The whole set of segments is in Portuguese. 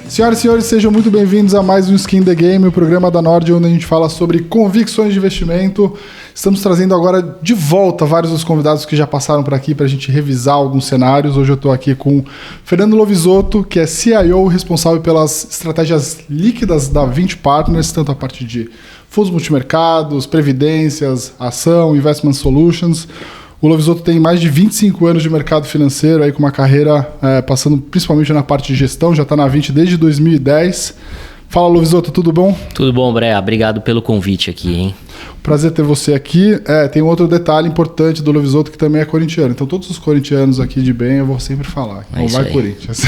Senhoras e senhores, sejam muito bem-vindos a mais um Skin the Game, o programa da Nord, onde a gente fala sobre convicções de investimento. Estamos trazendo agora de volta vários dos convidados que já passaram por aqui para a gente revisar alguns cenários. Hoje eu estou aqui com Fernando Lovisotto, que é CIO responsável pelas estratégias líquidas da Vinci Partners, tanto a parte de fundos multimercados, previdências, ação, investment solutions. O Lovisotto tem mais de 25 anos de mercado financeiro, aí com uma carreira passando principalmente na parte de gestão, já está na Vinci desde 2010. Fala, Lovisotto, tudo bom? Tudo bom, Brea. Obrigado pelo convite aqui, hein? Prazer ter você aqui. Tem um outro detalhe importante do Lovisotto que também é corintiano. Então, todos os corintianos aqui de bem, eu vou sempre falar. Então, vai Corinthians.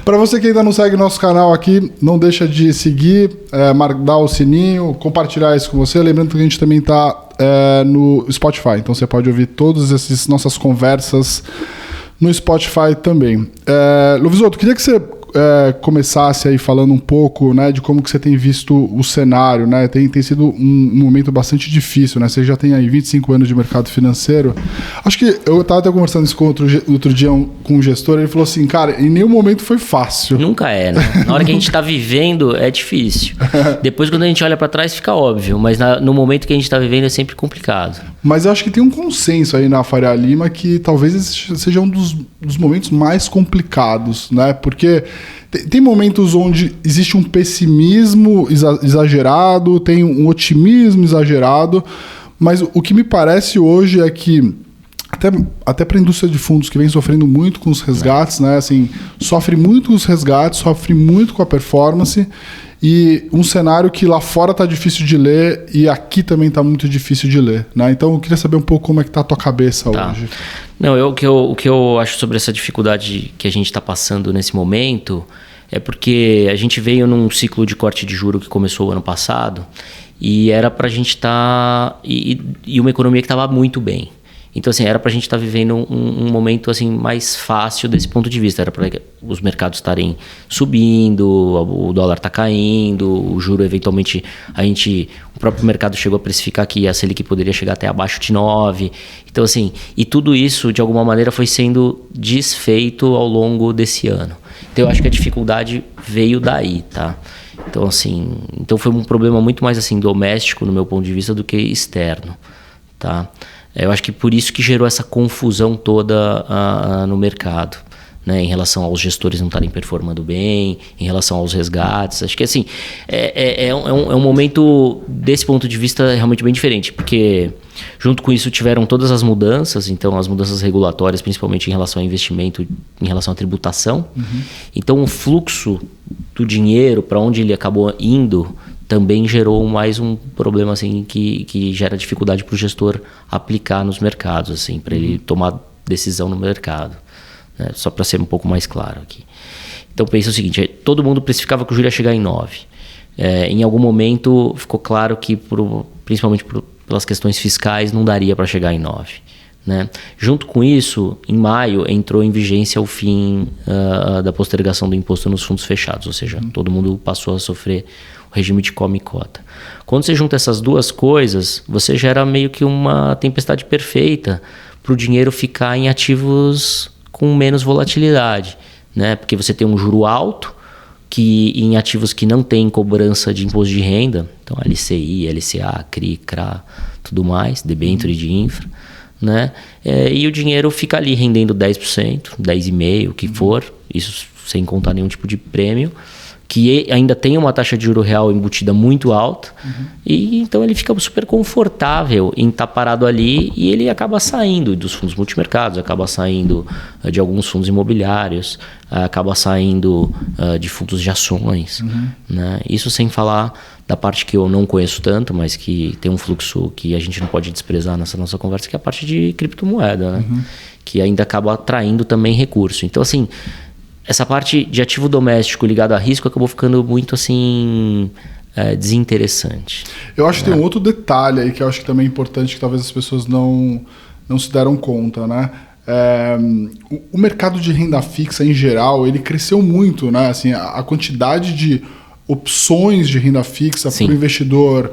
Para você que ainda não segue nosso canal aqui, não deixa de seguir, dar o sininho, compartilhar isso com você. Lembrando que a gente também está no Spotify. Então, você pode ouvir todas essas nossas conversas no Spotify também. Lovisotto, queria que você começasse aí falando um pouco, né, de como que você tem visto o cenário, né? Tem sido um momento bastante difícil, né? Você já tem aí 25 anos de mercado financeiro. Acho que eu estava até conversando isso com outro dia com um gestor, ele falou assim, cara, em nenhum momento foi fácil. Nunca é, né? Na hora que a gente está vivendo é difícil. Depois, quando a gente olha para trás, fica óbvio, mas no momento que a gente está vivendo é sempre complicado. Mas eu acho que tem um consenso aí na Faria Lima que talvez esse seja um dos momentos mais complicados, né? Porque tem momentos onde existe um pessimismo exagerado, tem um otimismo exagerado, mas o que me parece hoje é que até para a indústria de fundos que vem sofrendo muito com os resgates, né? Assim, sofre muito com os resgates, sofre muito com a performance, e um cenário que lá fora está difícil de ler e aqui também está muito difícil de ler, né? Então eu queria saber um pouco como é que está a tua cabeça hoje. Não, o que eu acho sobre essa dificuldade que a gente está passando nesse momento é porque a gente veio num ciclo de corte de juro que começou o ano passado e era para a gente estar... E uma economia que estava muito bem. Então, assim, era para a gente estar vivendo um momento assim, mais fácil desse ponto de vista. Era para os mercados estarem subindo, o dólar está caindo, o juro eventualmente... O próprio mercado chegou a precificar que a Selic poderia chegar até abaixo de 9. Então, assim, e tudo isso, de alguma maneira, foi sendo desfeito ao longo desse ano. Então, eu acho que a dificuldade veio daí, tá? Então, assim, foi um problema muito mais assim, doméstico, no meu ponto de vista, do que externo, tá? Eu acho que por isso que gerou essa confusão toda no mercado, né, em relação aos gestores não estarem performando bem, em relação aos resgates. Acho que assim, é um momento, desse ponto de vista, realmente bem diferente, porque junto com isso tiveram todas as mudanças, então as mudanças regulatórias, principalmente em relação ao investimento, em relação à tributação. Uhum. Então o fluxo do dinheiro, para onde ele acabou indo, também gerou mais um problema assim, que gera dificuldade para o gestor aplicar nos mercados, assim, para ele tomar decisão no mercado. Né? Só para ser um pouco mais claro aqui. Então pensa o seguinte, todo mundo precificava que o juro ia chegar em 9. Em algum momento ficou claro que, principalmente pelas questões fiscais, não daria para chegar em 9. Né? Junto com isso, em maio, entrou em vigência o fim da postergação do imposto nos fundos fechados, ou seja, todo mundo passou a sofrer o regime de come e cota. Quando você junta essas duas coisas, você gera meio que uma tempestade perfeita para o dinheiro ficar em ativos com menos volatilidade, né? Porque você tem um juro alto que em ativos que não tem cobrança de imposto de renda, então LCI, LCA, CRI, CRA, tudo mais, debênture de infra, né? E o dinheiro fica ali rendendo 10%, 10,5%, o que for, isso sem contar nenhum tipo de prêmio, que ainda tem uma taxa de juro real embutida muito alta, e então ele fica super confortável em estar parado ali, e ele acaba saindo dos fundos multimercados, acaba saindo de alguns fundos imobiliários, acaba saindo de fundos de ações, né? Isso sem falar da parte que eu não conheço tanto, mas que tem um fluxo que a gente não pode desprezar nessa nossa conversa, que é a parte de criptomoeda, né? Que ainda acaba atraindo também recurso. Então, assim, essa parte de ativo doméstico ligado a risco acabou ficando muito assim desinteressante. Eu acho que tem um outro detalhe aí que eu acho que também é importante, que talvez as pessoas não se deram conta, né? O mercado de renda fixa em geral, ele cresceu muito, né? Assim, a quantidade de opções de renda fixa para o investidor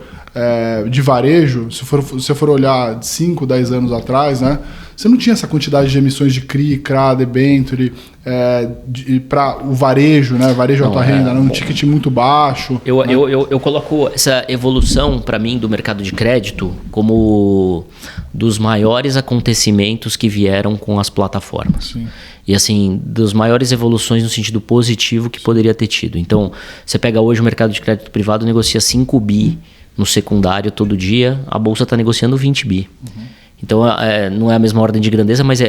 de varejo, se você for olhar de 5, 10 anos atrás, né, você não tinha essa quantidade de emissões de CRI, CRA, debenture, para o varejo, né, varejo alta renda, um ticket muito baixo. Eu coloco essa evolução, para mim, do mercado de crédito como dos maiores acontecimentos que vieram com as plataformas. Sim. E assim, das maiores evoluções no sentido positivo que poderia ter tido. Então, você pega hoje o mercado de crédito privado, negocia 5 bi no secundário todo dia, a bolsa está negociando 20 bi. Então, não é a mesma ordem de grandeza, mas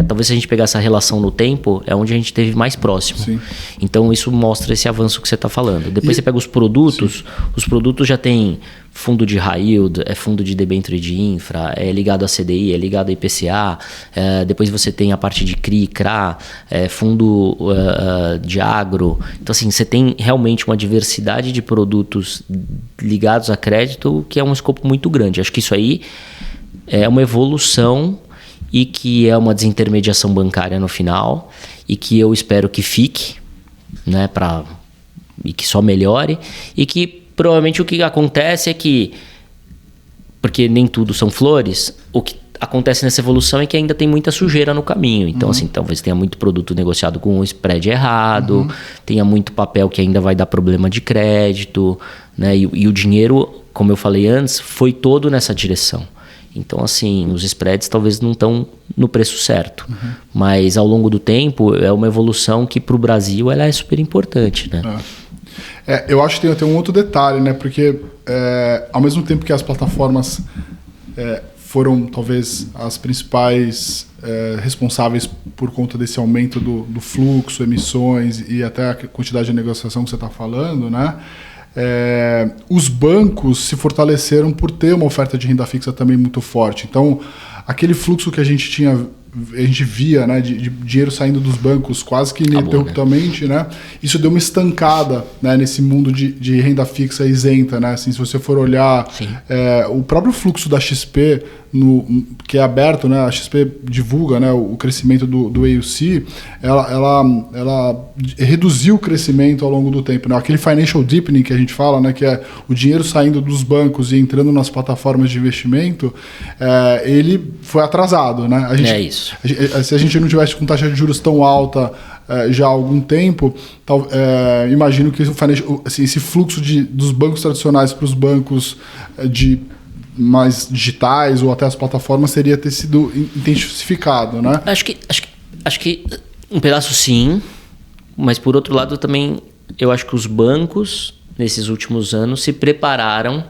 talvez se a gente pegar essa relação no tempo, é onde a gente esteve mais próximo. Sim. Então, isso mostra esse avanço que você está falando. Depois você pega os produtos, os produtos já tem fundo de high yield, fundo de debênture de infra, é ligado a CDI, é ligado a IPCA, depois você tem a parte de CRI, CRA, fundo de agro. Então, assim, você tem realmente uma diversidade de produtos ligados a crédito que é um escopo muito grande. Acho que isso aí é uma evolução e que é uma desintermediação bancária no final e que eu espero que fique, né, e que só melhore, e que provavelmente o que acontece é que, porque nem tudo são flores, o que acontece nessa evolução é que ainda tem muita sujeira no caminho. Então, assim, talvez tenha muito produto negociado com um spread errado, tenha muito papel que ainda vai dar problema de crédito, né, e o dinheiro, como eu falei antes, foi todo nessa direção. Então, assim, os spreads talvez não estão no preço certo. Mas, ao longo do tempo, é uma evolução que, para o Brasil, ela é super importante, né? Eu acho que tem um outro detalhe, né? Porque, ao mesmo tempo que as plataformas foram, talvez, as principais responsáveis por conta desse aumento do fluxo, emissões e até a quantidade de negociação que você está falando, né? Os bancos se fortaleceram por ter uma oferta de renda fixa também muito forte. Então, aquele fluxo que a gente via, né, de dinheiro saindo dos bancos quase que ininterruptamente, né? Isso deu uma estancada, né, nesse mundo de renda fixa isenta, né? Assim, se você for olhar o próprio fluxo da XP, que é aberto, né? A XP divulga, né, o crescimento do AUC, ela reduziu o crescimento ao longo do tempo, né? Aquele financial deepening que a gente fala, né, que é o dinheiro saindo dos bancos e entrando nas plataformas de investimento, ele foi atrasado, né? É isso. Se a gente não tivesse com taxa de juros tão alta já há algum tempo, imagino que esse fluxo dos bancos tradicionais para os bancos mais digitais ou até as plataformas teria ter sido intensificado, né? Acho que um pedaço sim, mas por outro lado também eu acho que os bancos nesses últimos anos se prepararam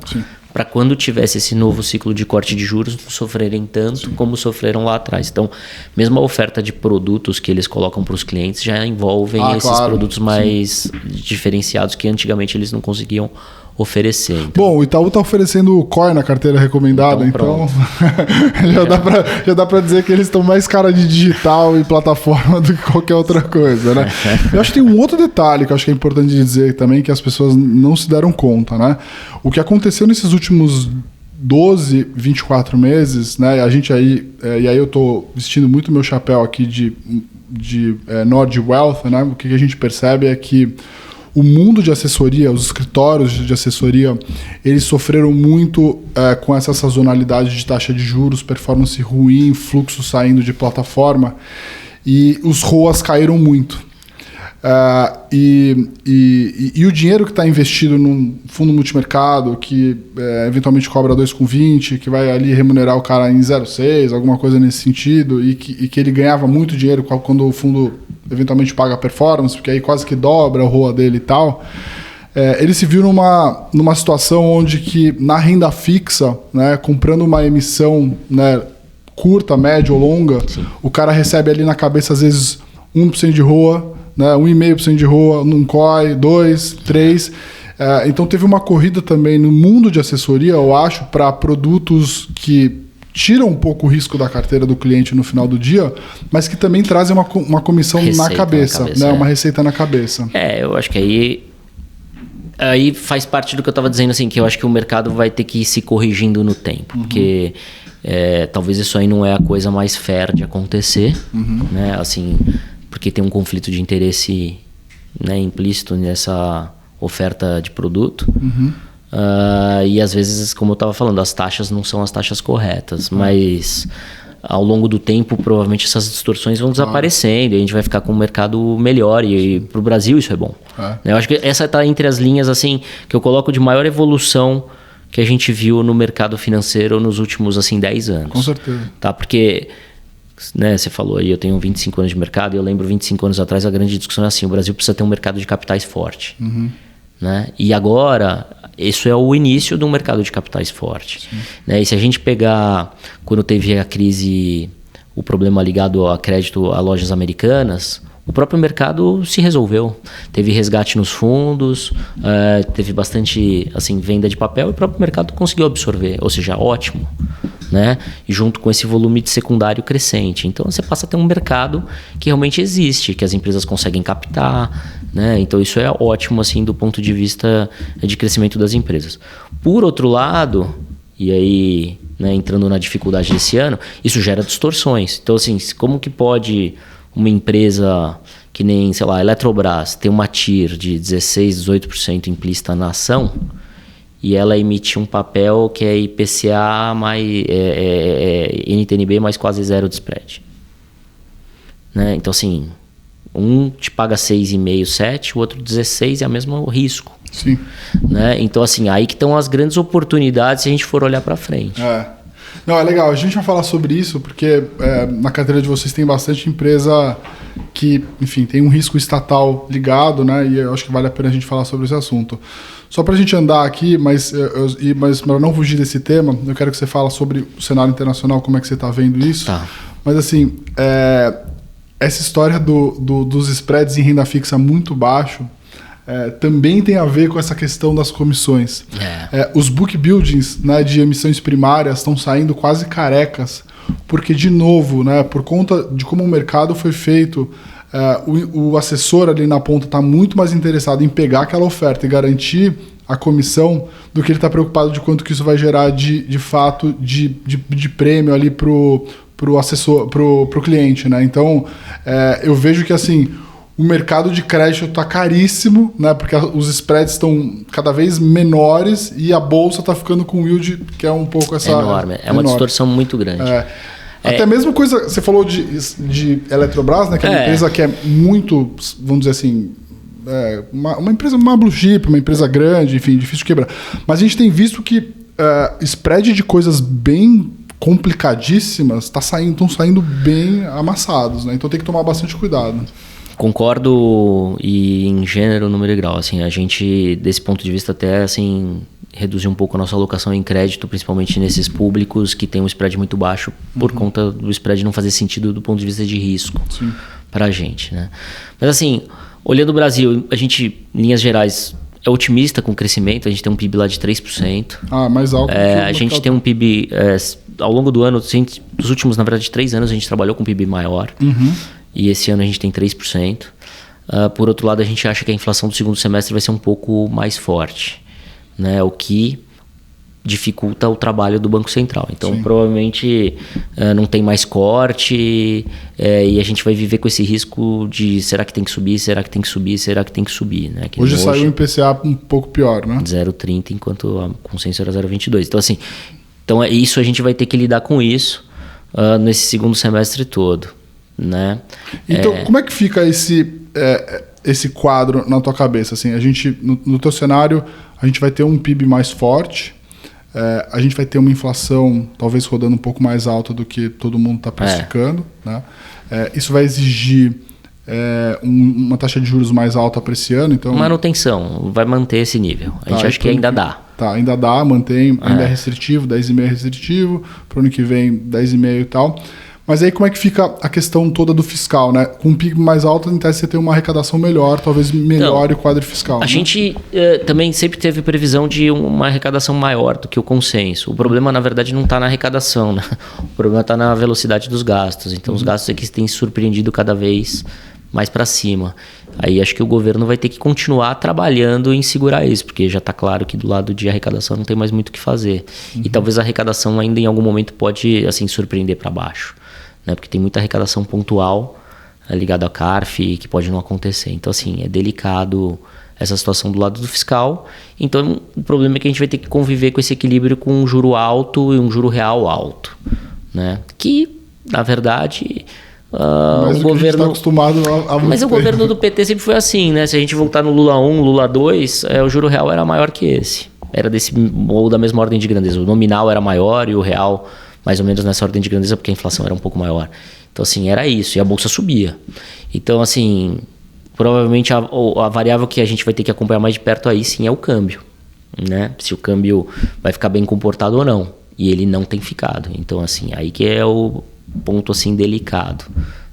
para quando tivesse esse novo ciclo de corte de juros não sofrerem tanto como sofreram lá atrás. Então, mesmo a oferta de produtos que eles colocam para os clientes já envolvem esses produtos mais diferenciados que antigamente eles não conseguiam oferecer. Então. Bom, o Itaú está oferecendo o COR na carteira recomendada, então já dá para dizer que eles estão mais cara de digital e plataforma do que qualquer outra coisa, né? Eu acho que tem um outro detalhe que eu acho que é importante dizer também, que as pessoas não se deram conta, né? O que aconteceu nesses últimos 12, 24 meses, né? A gente aí, e aí eu estou vestindo muito meu chapéu aqui de Nord Wealth, né? O que a gente percebe é que o mundo de assessoria, os escritórios de assessoria, eles sofreram muito com essa sazonalidade de taxa de juros, performance ruim, fluxo saindo de plataforma, e os ROAs caíram muito. E o dinheiro que está investido num fundo multimercado, que eventualmente cobra 2,20, que vai ali remunerar o cara em 0,6, alguma coisa nesse sentido, e que ele ganhava muito dinheiro quando o fundo eventualmente paga performance, porque aí quase que dobra o ROA dele e tal, ele se viu numa situação onde que na renda fixa, né, comprando uma emissão, né, curta, média ou longa, o cara recebe ali na cabeça às vezes 1% de ROA, né, 1,5% de ROA num COI, 2%, 3%. Então teve uma corrida também no mundo de assessoria, eu acho, para produtos que tiram um pouco o risco da carteira do cliente no final do dia, mas que também trazem uma comissão na cabeça, né? Uma receita na cabeça. Eu acho que aí faz parte do que eu estava dizendo, assim, que eu acho que o mercado vai ter que ir se corrigindo no tempo, porque talvez isso aí não é a coisa mais fair de acontecer, né? Assim, porque tem um conflito de interesse, né, implícito nessa oferta de produto. E às vezes, como eu estava falando, as taxas não são as taxas corretas, mas ao longo do tempo provavelmente essas distorções vão desaparecendo e a gente vai ficar com um mercado melhor e para o Brasil isso é bom. Eu acho que essa está entre as linhas assim que eu coloco de maior evolução que a gente viu no mercado financeiro nos últimos 10 anos. Com certeza. Tá? Porque, né, você falou aí, eu tenho 25 anos de mercado e eu lembro 25 anos atrás a grande discussão é assim, o Brasil precisa ter um mercado de capitais forte. Né? E agora, isso é o início de um mercado de capitais forte. Né? E se a gente pegar, quando teve a crise, o problema ligado a crédito a lojas americanas, o próprio mercado se resolveu. Teve resgate nos fundos, teve bastante venda de papel e o próprio mercado conseguiu absorver, ou seja, ótimo. Né? E junto com esse volume de secundário crescente. Então você passa a ter um mercado que realmente existe, que as empresas conseguem captar, né? Então isso é ótimo do ponto de vista de crescimento das empresas. Por outro lado, e aí, né, entrando na dificuldade desse ano, isso gera distorções. Então como que pode uma empresa que nem, sei lá, a Eletrobras ter uma TIR de 16, 18% implícita na ação e ela emitir um papel que é IPCA mais NTNB mais quase zero de spread. Né? Então, um te paga 6,5, 7, o outro 16 é o mesmo risco. Sim. Né? Então, aí que estão as grandes oportunidades se a gente for olhar para frente. Não, é legal. A gente vai falar sobre isso porque na carteira de vocês tem bastante empresa que, enfim, tem um risco estatal ligado, né? E eu acho que vale a pena a gente falar sobre esse assunto. Só para a gente andar aqui, mas para não fugir desse tema, eu quero que você fale sobre o cenário internacional, como é que você está vendo isso. Tá. Mas essa história dos spreads em renda fixa muito baixo também tem a ver com essa questão das comissões. Os book buildings, né, de emissões primárias estão saindo quase carecas, porque, de novo, né, por conta de como o mercado foi feito, o assessor ali na ponta está muito mais interessado em pegar aquela oferta e garantir a comissão do que ele está preocupado de quanto que isso vai gerar de fato de prêmio ali pro assessor, pro cliente, né? Então, eu vejo que o mercado de crédito está caríssimo, né? Porque os spreads estão cada vez menores e a bolsa está ficando com o yield que é um pouco essa... enorme. É uma distorção muito grande. Até mesmo coisa... Você falou de Eletrobras, né? Que é uma empresa que é muito, vamos dizer assim... uma empresa, uma blue chip, uma empresa grande, enfim, difícil de quebrar. Mas a gente tem visto que spread de coisas bem complicadíssimas estão saindo bem amassados, né? Então tem que tomar bastante cuidado. Concordo e em gênero, número e grau. A gente, desse ponto de vista, até reduziu um pouco a nossa alocação em crédito, principalmente nesses públicos que tem um spread muito baixo, por conta do spread não fazer sentido do ponto de vista de risco para a gente. Né? Mas olhando o Brasil, a gente, em linhas gerais, é otimista com o crescimento, a gente tem um PIB lá de 3%. Mais alto que o a gente tem um PIB, ao longo do ano, dos últimos, na verdade, 3 anos, a gente trabalhou com um PIB maior. E esse ano a gente tem 3%. Por outro lado, a gente acha que a inflação do segundo semestre vai ser um pouco mais forte, né? O que dificulta o trabalho do Banco Central. Então, provavelmente não tem mais corte e a gente vai viver com esse risco de será que tem que subir, será que tem que subir, será que tem que subir. Né? Hoje saiu o IPCA um pouco pior, né? 0,30, enquanto a consenso era 0,22. Então, isso a gente vai ter que lidar com isso nesse segundo semestre todo. Né? Então, como é que fica esse quadro na tua cabeça? A gente, no teu cenário, a gente vai ter um PIB mais forte, a gente vai ter uma inflação talvez rodando um pouco mais alta do que todo mundo está precificando. Né? Isso vai exigir uma taxa de juros mais alta para esse ano. Então... Manutenção, vai manter esse nível. A gente acha que ainda dá. Ainda dá, mantém, ainda é restritivo, 10,5% restritivo, para o ano que vem 10,5% e tal. Mas aí como é que fica a questão toda do fiscal, né? Com um PIB mais alto, em tese você tem uma arrecadação melhor, talvez melhore o quadro fiscal. A gente também sempre teve previsão de uma arrecadação maior do que o consenso. O problema, na verdade, não está na arrecadação, né? O problema está na velocidade dos gastos. Então, os gastos aqui têm se surpreendido cada vez mais para cima. Aí acho que o governo vai ter que continuar trabalhando em segurar isso, porque já está claro que do lado de arrecadação não tem mais muito o que fazer. E talvez a arrecadação ainda em algum momento pode surpreender para baixo. Né, porque tem muita arrecadação pontual ligada à CARF que pode não acontecer. Então, é delicado essa situação do lado do fiscal. Então, o problema é que a gente vai ter que conviver com esse equilíbrio com um juro alto e um juro real alto, né? Que, na verdade, o governo... tá acostumado a Mas o governo do PT sempre foi assim, né? Se a gente voltar no Lula 1, Lula 2, o juro real era maior que esse. Era ou da mesma ordem de grandeza. O nominal era maior e o real mais ou menos nessa ordem de grandeza, porque a inflação era um pouco maior. Então, assim, era isso. E a bolsa subia. Então, assim, provavelmente a variável que a gente vai ter que acompanhar mais de perto aí, sim, é o câmbio, né? Se o câmbio vai ficar bem comportado ou não. E ele não tem ficado. Então, assim, aí que é o ponto, assim, delicado,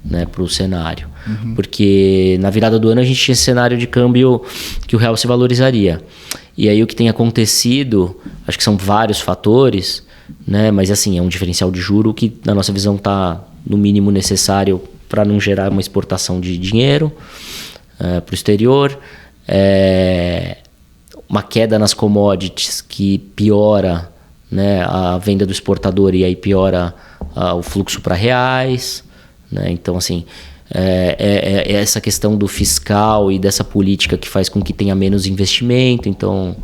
né, para o cenário. Porque na virada do ano a gente tinha esse cenário de câmbio que o real se valorizaria. E aí o que tem acontecido, acho que são vários fatores, né? Mas assim, é um diferencial de juro que na nossa visão está no mínimo necessário para não gerar uma exportação de dinheiro para o exterior, uma queda nas commodities que piora, né, a venda do exportador e aí piora o fluxo para reais, né? Então assim, essa questão do fiscal e dessa política que faz com que tenha menos investimento. Então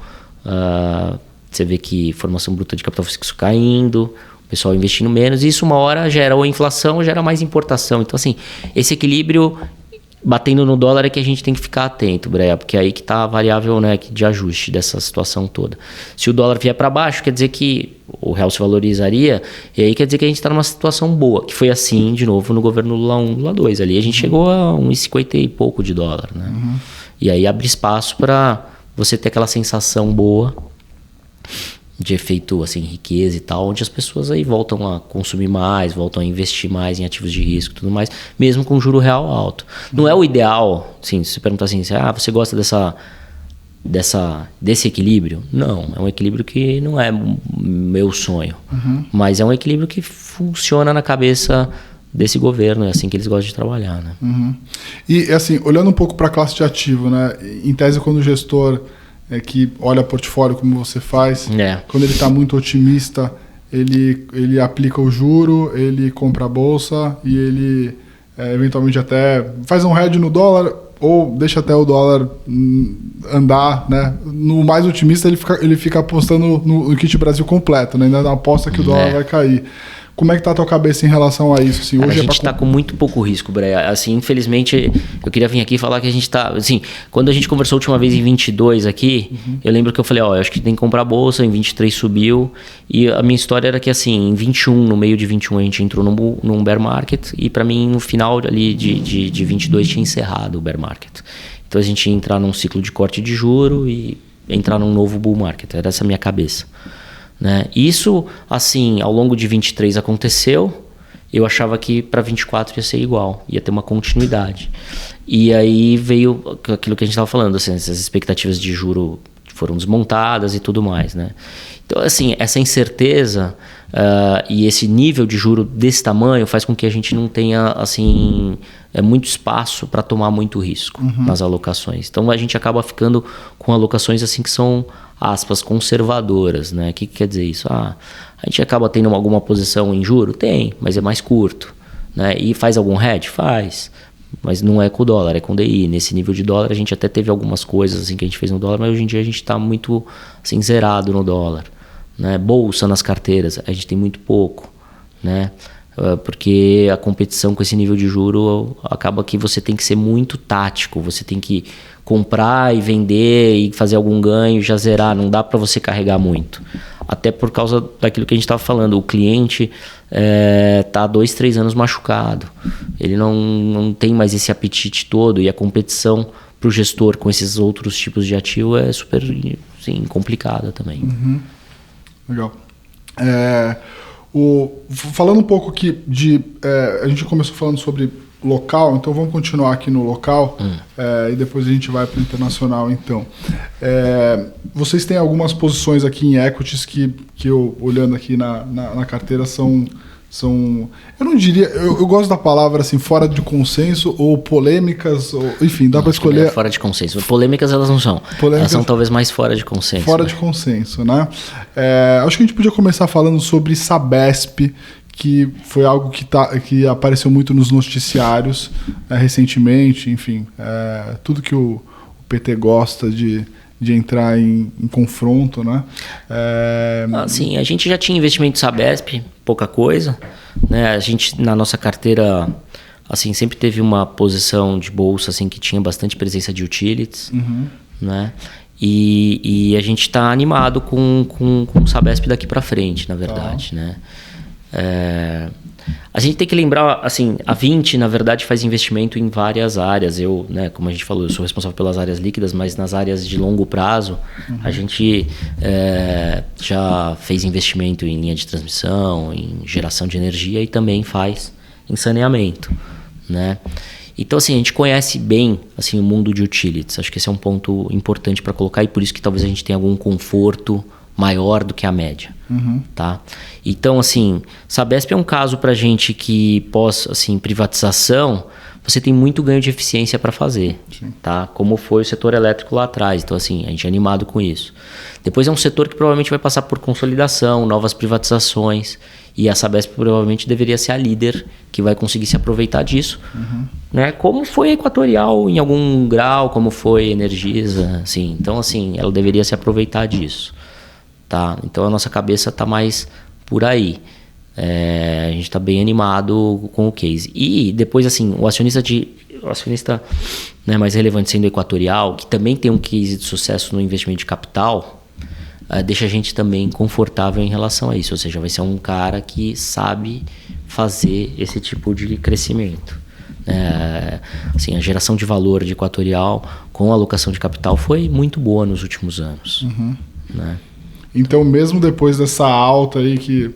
você vê que formação bruta de capital fixo caindo, o pessoal investindo menos, e isso uma hora gera ou inflação ou gera mais importação. Então assim, esse equilíbrio batendo no dólar é que a gente tem que ficar atento, Breia, porque é aí que está a variável, né, de ajuste dessa situação toda. Se o dólar vier para baixo, quer dizer que o real se valorizaria, e aí quer dizer que a gente está numa situação boa, que foi assim, de novo, no governo Lula 1, Lula 2. Ali a gente chegou a 1,50 e pouco de dólar, né? E aí abre espaço para você ter aquela sensação boa de efeito, assim, riqueza e tal, onde as pessoas aí voltam a consumir mais, voltam a investir mais em ativos de risco e tudo mais, mesmo com juro real alto. Não é o ideal, assim, se você perguntar assim, você gosta desse equilíbrio? Não, é um equilíbrio que não é meu sonho, mas é um equilíbrio que funciona na cabeça desse governo, é assim que eles gostam de trabalhar, né? E assim, olhando um pouco para a classe de ativo, né, em tese quando o gestor que olha portfólio como você faz, quando ele está muito otimista, ele aplica o juro, ele compra a bolsa e ele eventualmente até faz um hedge no dólar ou deixa até o dólar andar, né? No mais otimista ele fica apostando no kit Brasil completo, né? Ainda aposta que o dólar vai cair. Como é que tá a tua cabeça em relação a isso? Assim, hoje a gente está com muito pouco risco, Breia. Assim, infelizmente, eu queria vir aqui falar que a gente está... Assim, quando a gente conversou a última vez em 22 aqui, eu lembro que eu falei, eu acho que tem que comprar bolsa, em 23 subiu. E a minha história era que, assim, em 21, no meio de 21, a gente entrou num bear market. E para mim, no final ali de 22, tinha encerrado o bear market. Então a gente ia entrar num ciclo de corte de juro e entrar num novo bull market. Era essa a minha cabeça. Né? Isso, assim, ao longo de 23 aconteceu. Eu achava que para 24 ia ser igual, ia ter uma continuidade. E aí veio aquilo que a gente estava falando, assim, essas expectativas de juro foram desmontadas e tudo mais, né? Então, assim, essa incerteza e esse nível de juro desse tamanho faz com que a gente não tenha, assim, muito espaço para tomar muito risco nas alocações. Então, a gente acaba ficando com alocações assim que são, aspas, conservadoras, né? O que quer dizer isso? A gente acaba tendo alguma posição em juro? Tem, mas é mais curto, né? E faz algum hedge? Faz, mas não é com o dólar, é com o DI. Nesse nível de dólar a gente até teve algumas coisas assim que a gente fez no dólar, mas hoje em dia a gente está muito assim, zerado no dólar, né? Bolsa nas carteiras, a gente tem muito pouco, né? Porque a competição com esse nível de juro acaba que você tem que ser muito tático, você tem que comprar e vender e fazer algum ganho, já zerar, não dá para você carregar muito. Até por causa daquilo que a gente estava falando, o cliente está há 2-3 anos machucado, ele não tem mais esse apetite todo, e a competição para o gestor com esses outros tipos de ativo é super, sim, complicada também. Legal. Falando um pouco aqui a gente começou falando sobre local, então vamos continuar aqui no local e depois a gente vai para o internacional. Então, vocês têm algumas posições aqui em equities que eu, olhando aqui na carteira, são eu não diria, eu gosto da palavra assim, fora de consenso ou polêmicas, ou, enfim, dá para escolher. É fora de consenso. Polêmicas elas não são. Elas são talvez mais fora de consenso. Fora de consenso, né? Acho que a gente podia começar falando sobre Sabesp, que foi algo que apareceu muito nos noticiários recentemente, enfim, tudo que o PT gosta de entrar em confronto, né? Sim, a gente já tinha investimento em Sabesp, pouca coisa, né? A gente, na nossa carteira, assim, sempre teve uma posição de bolsa assim, que tinha bastante presença de utilities, né? E a gente está animado com o Sabesp daqui para frente, na verdade, né? A gente tem que lembrar, assim, a 20, na verdade, faz investimento em várias áreas. Eu, né, como a gente falou, eu sou responsável pelas áreas líquidas, mas nas áreas de longo prazo, a gente já fez investimento em linha de transmissão, em geração de energia e também faz em saneamento, né? Então, assim, a gente conhece bem, assim, o mundo de utilities. Acho que esse é um ponto importante para colocar e por isso que talvez a gente tenha algum conforto maior do que a média, tá? Então, assim, Sabesp é um caso para gente que pós, assim, privatização, você tem muito ganho de eficiência para fazer, tá? Como foi o setor elétrico lá atrás. Então, assim, a gente é animado com isso. Depois é um setor que provavelmente vai passar por consolidação, novas privatizações, e a Sabesp provavelmente deveria ser a líder que vai conseguir se aproveitar disso, né? Como foi a Equatorial em algum grau, como foi a Energisa, assim. Então, assim, ela deveria se aproveitar disso. Tá? Então a nossa cabeça está mais por aí. A gente está bem animado com o case. E depois, assim, o acionista né, mais relevante sendo Equatorial, que também tem um case de sucesso no investimento de capital, deixa a gente também confortável em relação a isso. Ou seja, vai ser um cara que sabe fazer esse tipo de crescimento. Assim, a geração de valor de Equatorial com a alocação de capital foi muito boa nos últimos anos. Né? Então, mesmo depois dessa alta aí que,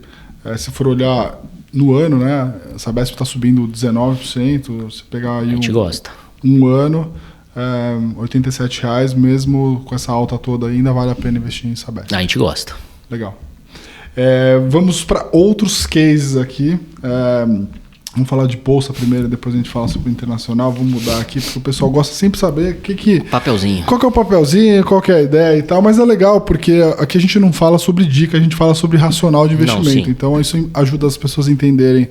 se for olhar no ano, né, a Sabesp está subindo 19%, se pegar aí a gente gosta. Um ano, R$87, mesmo com essa alta toda, ainda vale a pena investir em Sabesp. A gente gosta. Legal. Vamos para outros cases aqui. Vamos falar de bolsa primeiro, depois a gente fala sobre o internacional. Vamos mudar aqui, porque o pessoal gosta sempre de saber papelzinho. Qual que é o papelzinho, qual que é a ideia e tal. Mas é legal, porque aqui a gente não fala sobre dica, a gente fala sobre racional de investimento. Então isso ajuda as pessoas a entenderem,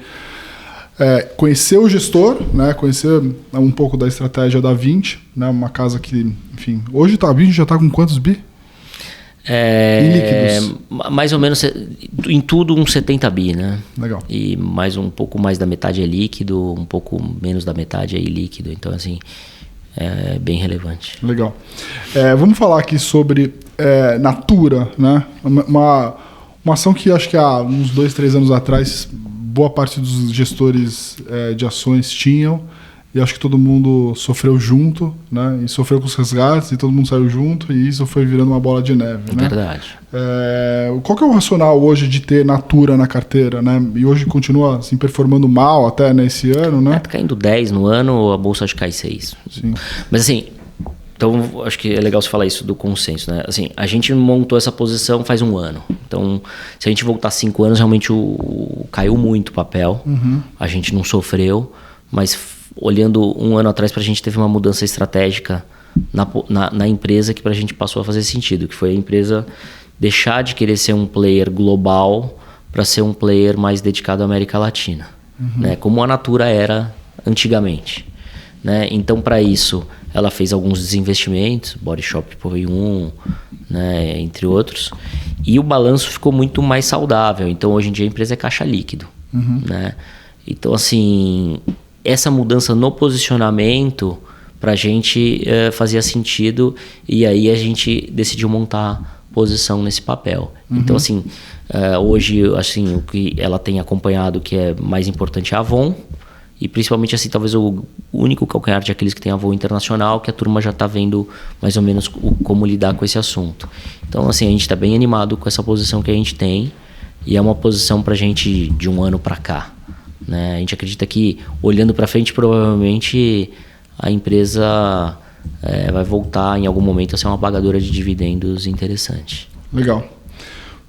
conhecer o gestor, né, conhecer um pouco da estratégia da 20, né, uma casa que, enfim... Hoje a 20 já está com quantos bi? Em líquidos. Mais ou menos em tudo uns 70 bi, né? Legal. E um pouco mais da metade é líquido, um pouco menos da metade é ilíquido. Então, assim, é bem relevante. Legal. Vamos falar aqui sobre Natura, né? Uma ação que acho que há uns 2, 3 anos atrás boa parte dos gestores de ações tinham. E acho que todo mundo sofreu junto, né? E sofreu com os resgates e todo mundo saiu junto e isso foi virando uma bola de neve, né? Verdade. Qual que é o racional hoje de ter Natura na carteira, né? E hoje continua assim, performando mal até nesse ano, né? Tá caindo 10 no ano, a bolsa acho que cai 6. Sim. Mas assim, então acho que é legal você falar isso do consenso, né? Assim, a gente montou essa posição faz um ano. Então, se a gente voltar 5 anos, realmente caiu muito o papel. A gente não sofreu, mas olhando um ano atrás, para a gente teve uma mudança estratégica na empresa que para a gente passou a fazer sentido, que foi a empresa deixar de querer ser um player global para ser um player mais dedicado à América Latina, né? Como a Natura era antigamente, né? Então, para isso, ela fez alguns desinvestimentos, Body Shop foi né? Entre outros, e o balanço ficou muito mais saudável. Então, hoje em dia, a empresa é caixa líquido, né? Então, assim... Essa mudança no posicionamento para a gente fazia sentido e aí a gente decidiu montar posição nesse papel. Então, assim, hoje assim, o que ela tem acompanhado que é mais importante é a Avon e principalmente assim, talvez o único calcanhar de Aquiles que tem a Avon internacional, que a turma já está vendo mais ou menos como lidar com esse assunto. Então, assim, a gente está bem animado com essa posição que a gente tem e é uma posição para a gente de um ano para cá. Né? A gente acredita que, olhando para frente, provavelmente a empresa vai voltar em algum momento a ser uma pagadora de dividendos interessante. Legal.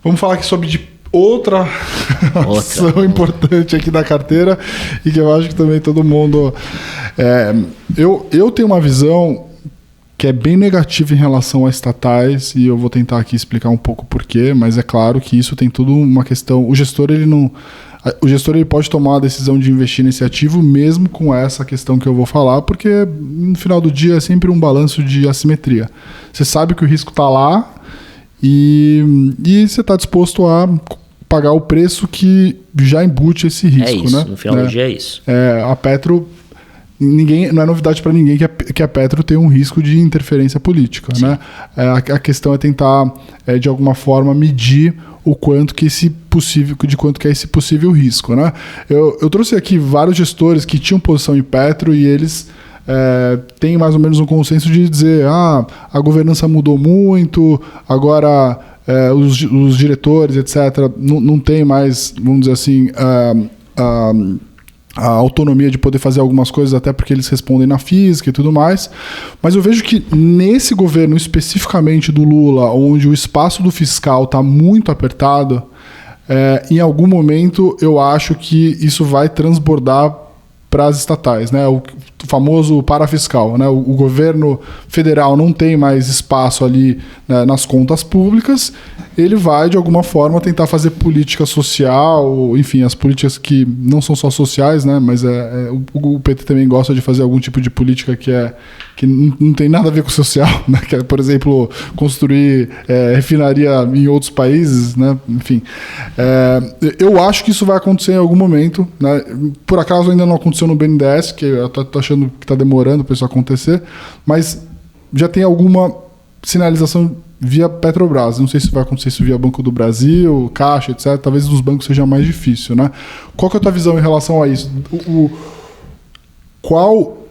Vamos falar aqui sobre outra ação importante aqui da carteira e que eu acho que também todo mundo... Eu tenho uma visão que é bem negativa em relação a estatais e eu vou tentar aqui explicar um pouco por quê, mas é claro que isso tem tudo uma questão... O gestor, ele não... o gestor ele pode tomar a decisão de investir nesse ativo mesmo com essa questão que eu vou falar, porque no final do dia é sempre um balanço de assimetria. Você sabe que o risco está lá e você está disposto a pagar o preço que já embute esse risco. É isso, né? No final do dia é isso. A Petro... não é novidade para ninguém que a Petro tem um risco de interferência política. Né? A questão é tentar, de alguma forma, medir o quanto que esse possível risco. Né? Eu trouxe aqui vários gestores que tinham posição em Petro e eles têm mais ou menos um consenso de dizer a governança mudou muito, agora os diretores, etc., não tem mais, vamos dizer assim, a autonomia de poder fazer algumas coisas, até porque eles respondem na física e tudo mais. Mas eu vejo que nesse governo, especificamente do Lula, onde o espaço do fiscal está muito apertado, em algum momento eu acho que isso vai transbordar para as estatais, né? O famoso parafiscal, né? O governo federal não tem mais espaço ali, né, nas contas públicas, ele vai de alguma forma tentar fazer política social, enfim, as políticas que não são só sociais, né? Mas o PT também gosta de fazer algum tipo de política que não tem nada a ver com o social, né? Que é, por exemplo, construir refinaria em outros países, né? Enfim, eu acho que isso vai acontecer em algum momento, né? Por acaso ainda não aconteceu no BNDES, que eu tô achando que está demorando para isso acontecer, mas já tem alguma sinalização via Petrobras. Não sei se vai acontecer isso via Banco do Brasil, Caixa, etc. Talvez nos bancos seja mais difícil, né? Qual que é a tua visão em relação a isso? Qual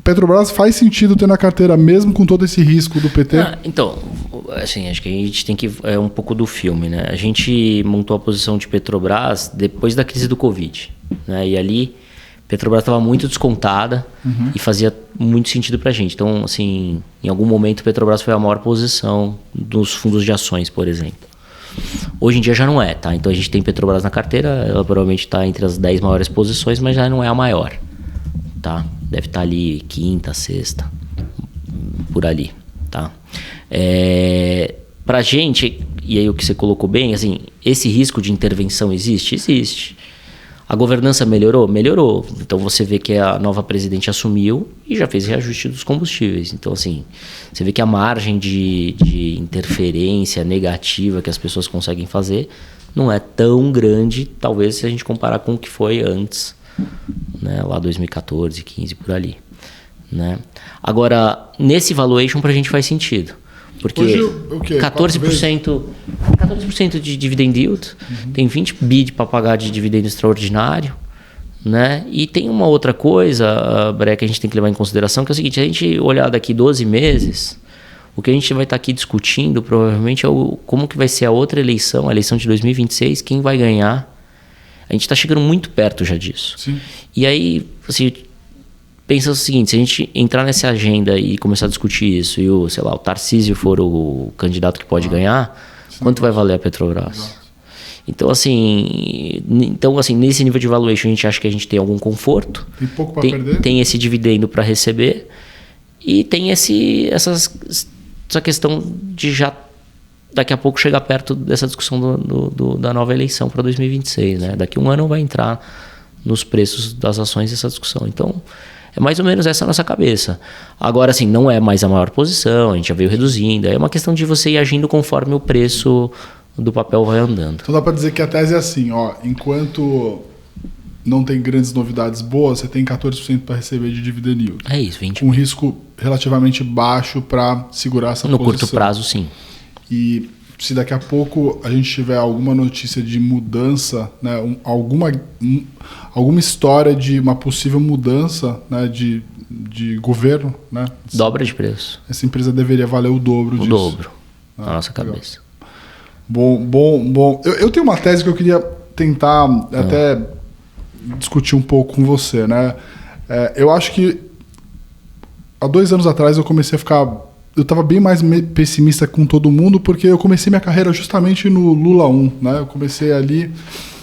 Petrobras faz sentido ter na carteira mesmo com todo esse risco do PT? Então, assim, acho que a gente tem que... É um pouco do filme, né? A gente montou a posição de Petrobras depois da crise do Covid, né? E ali Petrobras estava muito descontada e fazia muito sentido para a gente. Então, assim, em algum momento Petrobras foi a maior posição dos fundos de ações, por exemplo. Hoje em dia já não é, tá? Então a gente tem Petrobras na carteira, ela provavelmente está entre as 10 maiores posições, mas já não é a maior, tá? Deve estar ali quinta, sexta, por ali, tá? Pra gente, e aí o que você colocou bem, assim, esse risco de intervenção existe? Existe. A governança melhorou? Melhorou. Então você vê que a nova presidente assumiu e já fez reajuste dos combustíveis. Então, assim, você vê que a margem de interferência negativa que as pessoas conseguem fazer não é tão grande, talvez, se a gente comparar com o que foi antes, né? Lá 2014, 15, por ali, né? Agora, nesse valuation pra gente faz sentido. Porque hoje, o quê? 14% de dividend yield, tem 20 bi para pagar de dividendo extraordinário, né? E tem uma outra coisa, Bre, que a gente tem que levar em consideração, que é o seguinte: a gente olhar daqui 12 meses, o que a gente vai estar aqui discutindo provavelmente é como que vai ser a outra eleição, a eleição de 2026, quem vai ganhar. A gente está chegando muito perto já disso. Sim. E aí, assim, pensa o seguinte: se a gente entrar nessa agenda e começar a discutir isso e o Tarcísio for o candidato que pode ganhar, sim, quanto vai valer a Petrobras? Exato. Então, assim, nesse nível de valuation a gente acha que a gente tem algum conforto. Tem pouco para perder. Tem esse dividendo para receber e tem essa questão de já daqui a pouco chegar perto dessa discussão da nova eleição para 2026, né? Daqui a um ano vai entrar nos preços das ações essa discussão. Então, é mais ou menos essa a nossa cabeça. Agora, assim, não é mais a maior posição, a gente já veio reduzindo. É uma questão de você ir agindo conforme o preço do papel vai andando. Então dá para dizer que a tese é assim, ó, enquanto não tem grandes novidades boas, você tem 14% para receber de dividend yield. É isso, 20%. Um risco relativamente baixo para segurar essa posição. No curto prazo, sim. E se daqui a pouco a gente tiver alguma notícia de mudança, né, alguma história de uma possível mudança, né, de governo, né, dobra de preço. Essa empresa deveria valer o dobro disso. O dobro, na nossa cabeça. Bom. Eu tenho uma tese que eu queria tentar até discutir um pouco com você, né? Eu acho que há 2 anos atrás eu comecei a ficar... Eu estava bem mais pessimista com todo mundo, porque eu comecei minha carreira justamente no Lula 1, né? Eu comecei ali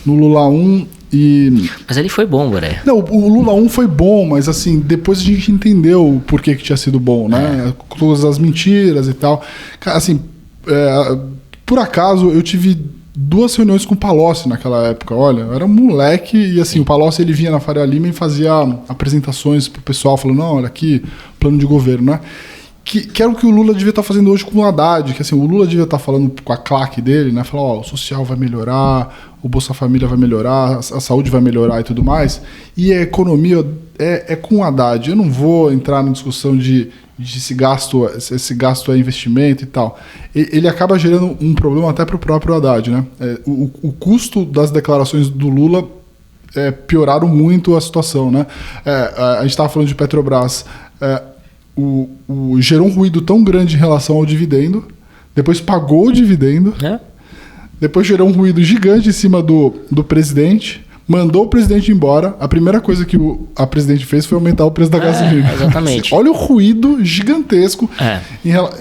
no Lula 1 e... Mas ele foi bom, Boré. Não, o Lula 1 foi bom, mas assim, depois a gente entendeu o porquê que tinha sido bom, né? Todas as mentiras e tal. Assim, por acaso eu tive 2 reuniões com o Palocci naquela época. Olha, eu era um moleque e assim, o Palocci ele vinha na Faria Lima e fazia apresentações pro pessoal, falando, não, olha aqui, plano de governo, né? Que era o que o Lula devia estar fazendo hoje com o Haddad, que assim, o Lula devia estar falando com a claque dele, né? Falar, ó, o social vai melhorar, o Bolsa Família vai melhorar, a saúde vai melhorar e tudo mais. E a economia é com o Haddad. Eu não vou entrar na discussão de se esse gasto é investimento e tal. Ele acaba gerando um problema até para o próprio Haddad, né? O custo das declarações do Lula pioraram muito a situação, né? A gente estava falando de Petrobras. Gerou um ruído tão grande em relação ao dividendo, depois pagou o dividendo, depois gerou um ruído gigante em cima do presidente, mandou o presidente embora. A primeira coisa que a presidente fez foi aumentar o preço da gasolina. Exatamente. Olha o ruído gigantesco.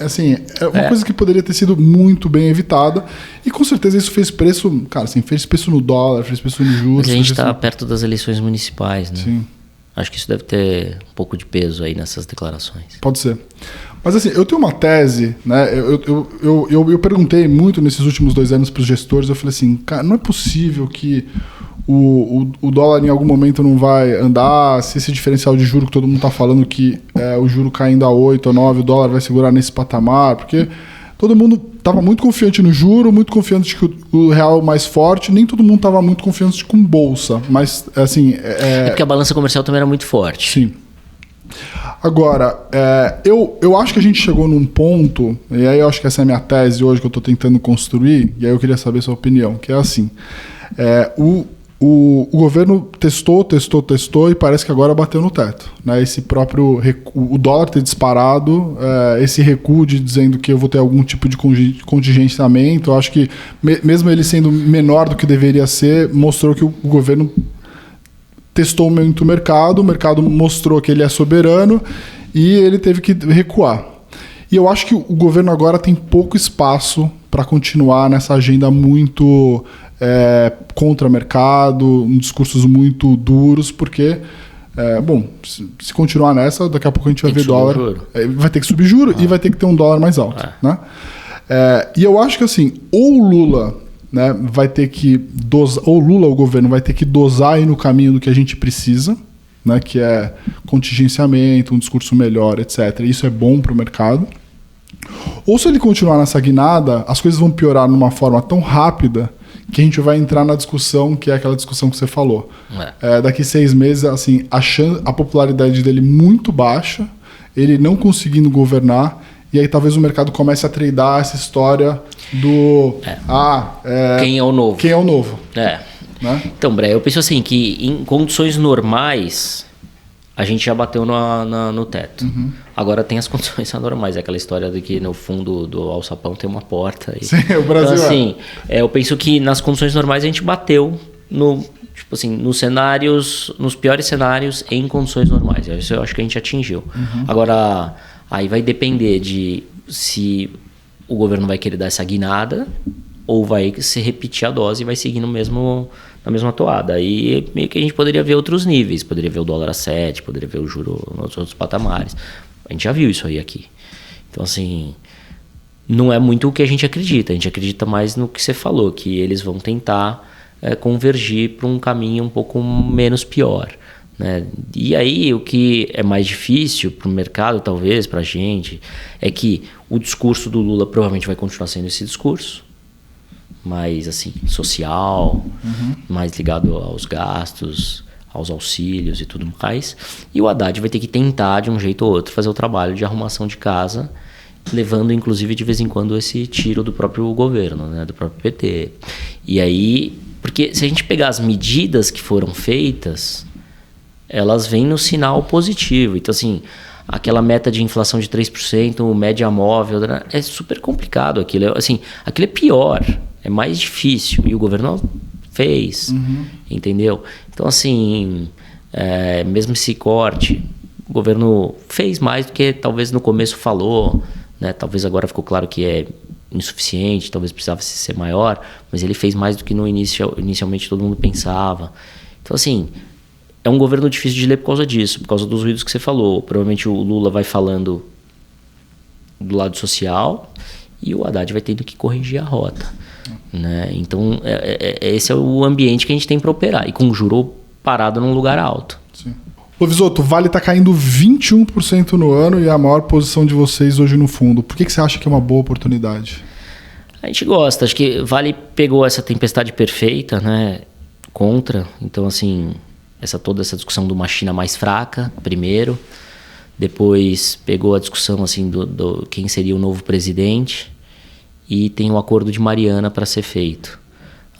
Assim, é uma coisa que poderia ter sido muito bem evitada. E com certeza isso fez preço, cara, assim, fez preço no dólar, fez preço nos juros. Mas a gente está perto das eleições municipais, né? Sim. Acho que isso deve ter um pouco de peso aí nessas declarações. Pode ser. Mas assim, eu tenho uma tese, né? Eu perguntei muito nesses últimos 2 anos para os gestores, eu falei assim, cara, não é possível que o dólar em algum momento não vai andar, se esse diferencial de juro que todo mundo está falando que o juro caindo a 8 ou 9, o dólar vai segurar nesse patamar, porque todo mundo estava muito confiante no juro, muito confiante que o real é mais forte, nem todo mundo estava muito confiante com bolsa, mas assim... É porque a balança comercial também era muito forte. Sim. Agora, eu acho que a gente chegou num ponto, e aí eu acho que essa é a minha tese hoje que eu estou tentando construir, e aí eu queria saber a sua opinião, que é assim, o governo testou e parece que agora bateu no teto, né? Esse próprio o dólar ter disparado, esse recuo de dizendo que eu vou ter algum tipo de contingenciamento, eu acho que mesmo ele sendo menor do que deveria ser, mostrou que o governo testou muito o mercado mostrou que ele é soberano e ele teve que recuar. E eu acho que o governo agora tem pouco espaço para continuar nessa agenda muito contra mercado, discursos muito duros, porque, se continuar nessa, daqui a pouco a gente vai ver dólar. Vai ter que subir juro e vai ter que ter um dólar mais alto. Né? E eu acho que assim, ou o Lula, né, vai ter que dosar, ou o Lula, o governo, vai ter que dosar aí no caminho do que a gente precisa, né, que é contingenciamento, um discurso melhor, etc. Isso é bom para o mercado. Ou se ele continuar nessa guinada, as coisas vão piorar numa forma tão rápida que a gente vai entrar na discussão, que é aquela discussão que você falou. Daqui 6 meses, assim, a popularidade dele muito baixa, ele não conseguindo governar, e aí talvez o mercado comece a tradear essa história do... quem é o novo? Quem é o novo. Né? Então, Bré, eu penso assim, que em condições normais, a gente já bateu no teto. Agora tem as condições anormais, aquela história de que no fundo do alçapão tem uma porta. Sim, o Brasil então, assim, eu penso que nas condições normais a gente bateu nos piores cenários em condições normais. Isso eu acho que a gente atingiu. Agora, aí vai depender de se o governo vai querer dar essa guinada ou vai se repetir a dose e vai seguir na mesma toada. Aí meio que a gente poderia ver outros níveis, poderia ver o dólar a 7, poderia ver o juro nos outros patamares. A gente já viu isso aí aqui. Então, assim, não é muito o que a gente acredita mais no que você falou, que eles vão tentar convergir para um caminho um pouco menos pior. Né? E aí o que é mais difícil para o mercado, talvez, para a gente, é que o discurso do Lula provavelmente vai continuar sendo esse discurso, mais assim, social, mais ligado aos gastos, aos auxílios e tudo mais. E o Haddad vai ter que tentar, de um jeito ou outro, fazer o trabalho de arrumação de casa, levando, inclusive, de vez em quando, esse tiro do próprio governo, né? Do próprio PT. E aí, porque se a gente pegar as medidas que foram feitas, elas vêm no sinal positivo. Então, assim, aquela meta de inflação de 3%, média móvel, é super complicado aquilo. Assim, aquilo é pior, é mais difícil. E o governo fez, entendeu? Então, assim, mesmo esse corte, o governo fez mais do que talvez no começo falou, né? Talvez agora ficou claro que é insuficiente, talvez precisava ser maior, mas ele fez mais do que inicialmente todo mundo pensava. Então, assim, é um governo difícil de ler por causa disso, por causa dos ruídos que você falou. Provavelmente o Lula vai falando do lado social e o Haddad vai tendo que corrigir a rota. Né? Então, esse é o ambiente que a gente tem para operar. E com o juro parado num lugar alto. Sim. Lovisotto, o Vale está caindo 21% no ano e é a maior posição de vocês hoje no fundo. Por que você acha que é uma boa oportunidade? A gente gosta. Acho que Vale pegou essa tempestade perfeita, né? Contra. Então, assim, toda essa discussão de uma China mais fraca, primeiro. Depois pegou a discussão assim, do quem seria o novo presidente. E tem o acordo de Mariana para ser feito.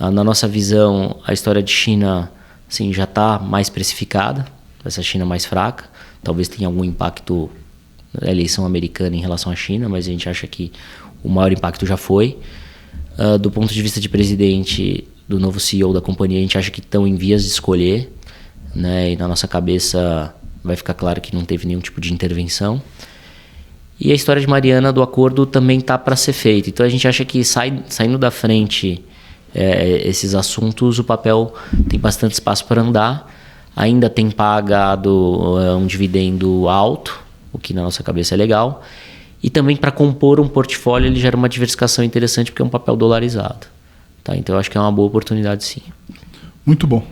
Na nossa visão, a história de China assim, já está mais precificada. Essa China mais fraca, talvez tenha algum impacto na eleição americana em relação à China, mas a gente acha que o maior impacto já foi. Do ponto de vista de presidente, do novo CEO da companhia, a gente acha que estão em vias de escolher, né? E na nossa cabeça vai ficar claro que não teve nenhum tipo de intervenção. E a história de Mariana do acordo também está para ser feita. Então a gente acha que saindo da frente esses assuntos, o papel tem bastante espaço para andar. Ainda tem pagado um dividendo alto, o que na nossa cabeça é legal. E também para compor um portfólio ele gera uma diversificação interessante porque é um papel dolarizado. Tá? Então eu acho que é uma boa oportunidade sim. Muito bom.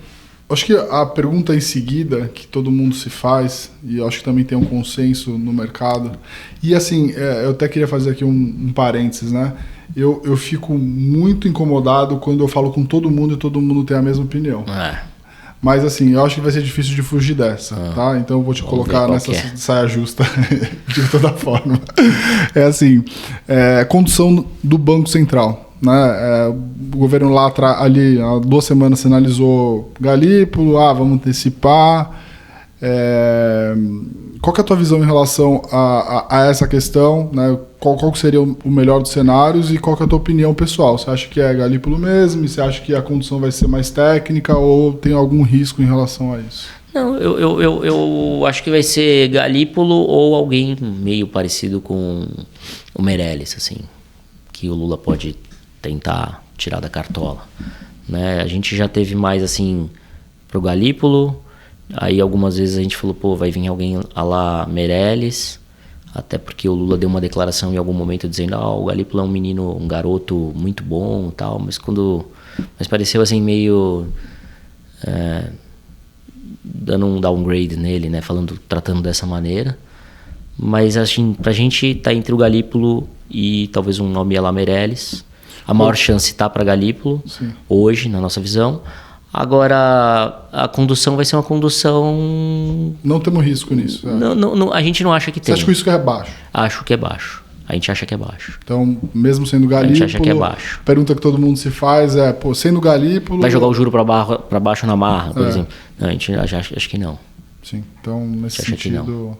Acho que a pergunta em seguida que todo mundo se faz, e eu acho que também tem um consenso no mercado, e assim, eu até queria fazer aqui um parênteses, né? Eu fico muito incomodado quando eu falo com todo mundo e todo mundo tem a mesma opinião. Mas assim, eu acho que vai ser difícil de fugir dessa, tá? Então eu vou te colocar nessa saia justa de toda forma. É assim, condução do Banco Central, né? O governo lá ali há 2 semanas sinalizou Galípolo, vamos antecipar. Qual que é a tua visão em relação a essa questão, né? Qual seria o melhor dos cenários e qual que é a tua opinião pessoal? Você acha que é Galípolo mesmo? E você acha que a condução vai ser mais técnica ou tem algum risco em relação a isso? Não, eu acho que vai ser Galípolo ou alguém meio parecido com o Meirelles, assim, que o Lula pode tentar tirar da cartola, né? A gente já teve mais assim pro Galípolo, aí algumas vezes a gente falou, vai vir alguém a lá Meirelles, até porque o Lula deu uma declaração em algum momento dizendo o Galípolo é um garoto muito bom e tal, mas pareceu assim meio dando um downgrade nele, né, tratando dessa maneira. Mas assim, pra gente tá entre o Galípolo e talvez um nome a lá Meirelles. A maior chance tá para Galípolo, sim, hoje, na nossa visão. Agora, a condução vai ser uma condução... Não temos risco nisso. Não, a gente não acha que tem. Você acha que o risco é baixo? Acho que é baixo. A gente acha que é baixo. Então, mesmo sendo Galípolo... A gente acha que é baixo. A pergunta que todo mundo se faz é, sendo Galípolo... Vai jogar o juro para baixo na marra, por exemplo? Não, a gente acha que não. Sim, então nesse sentido...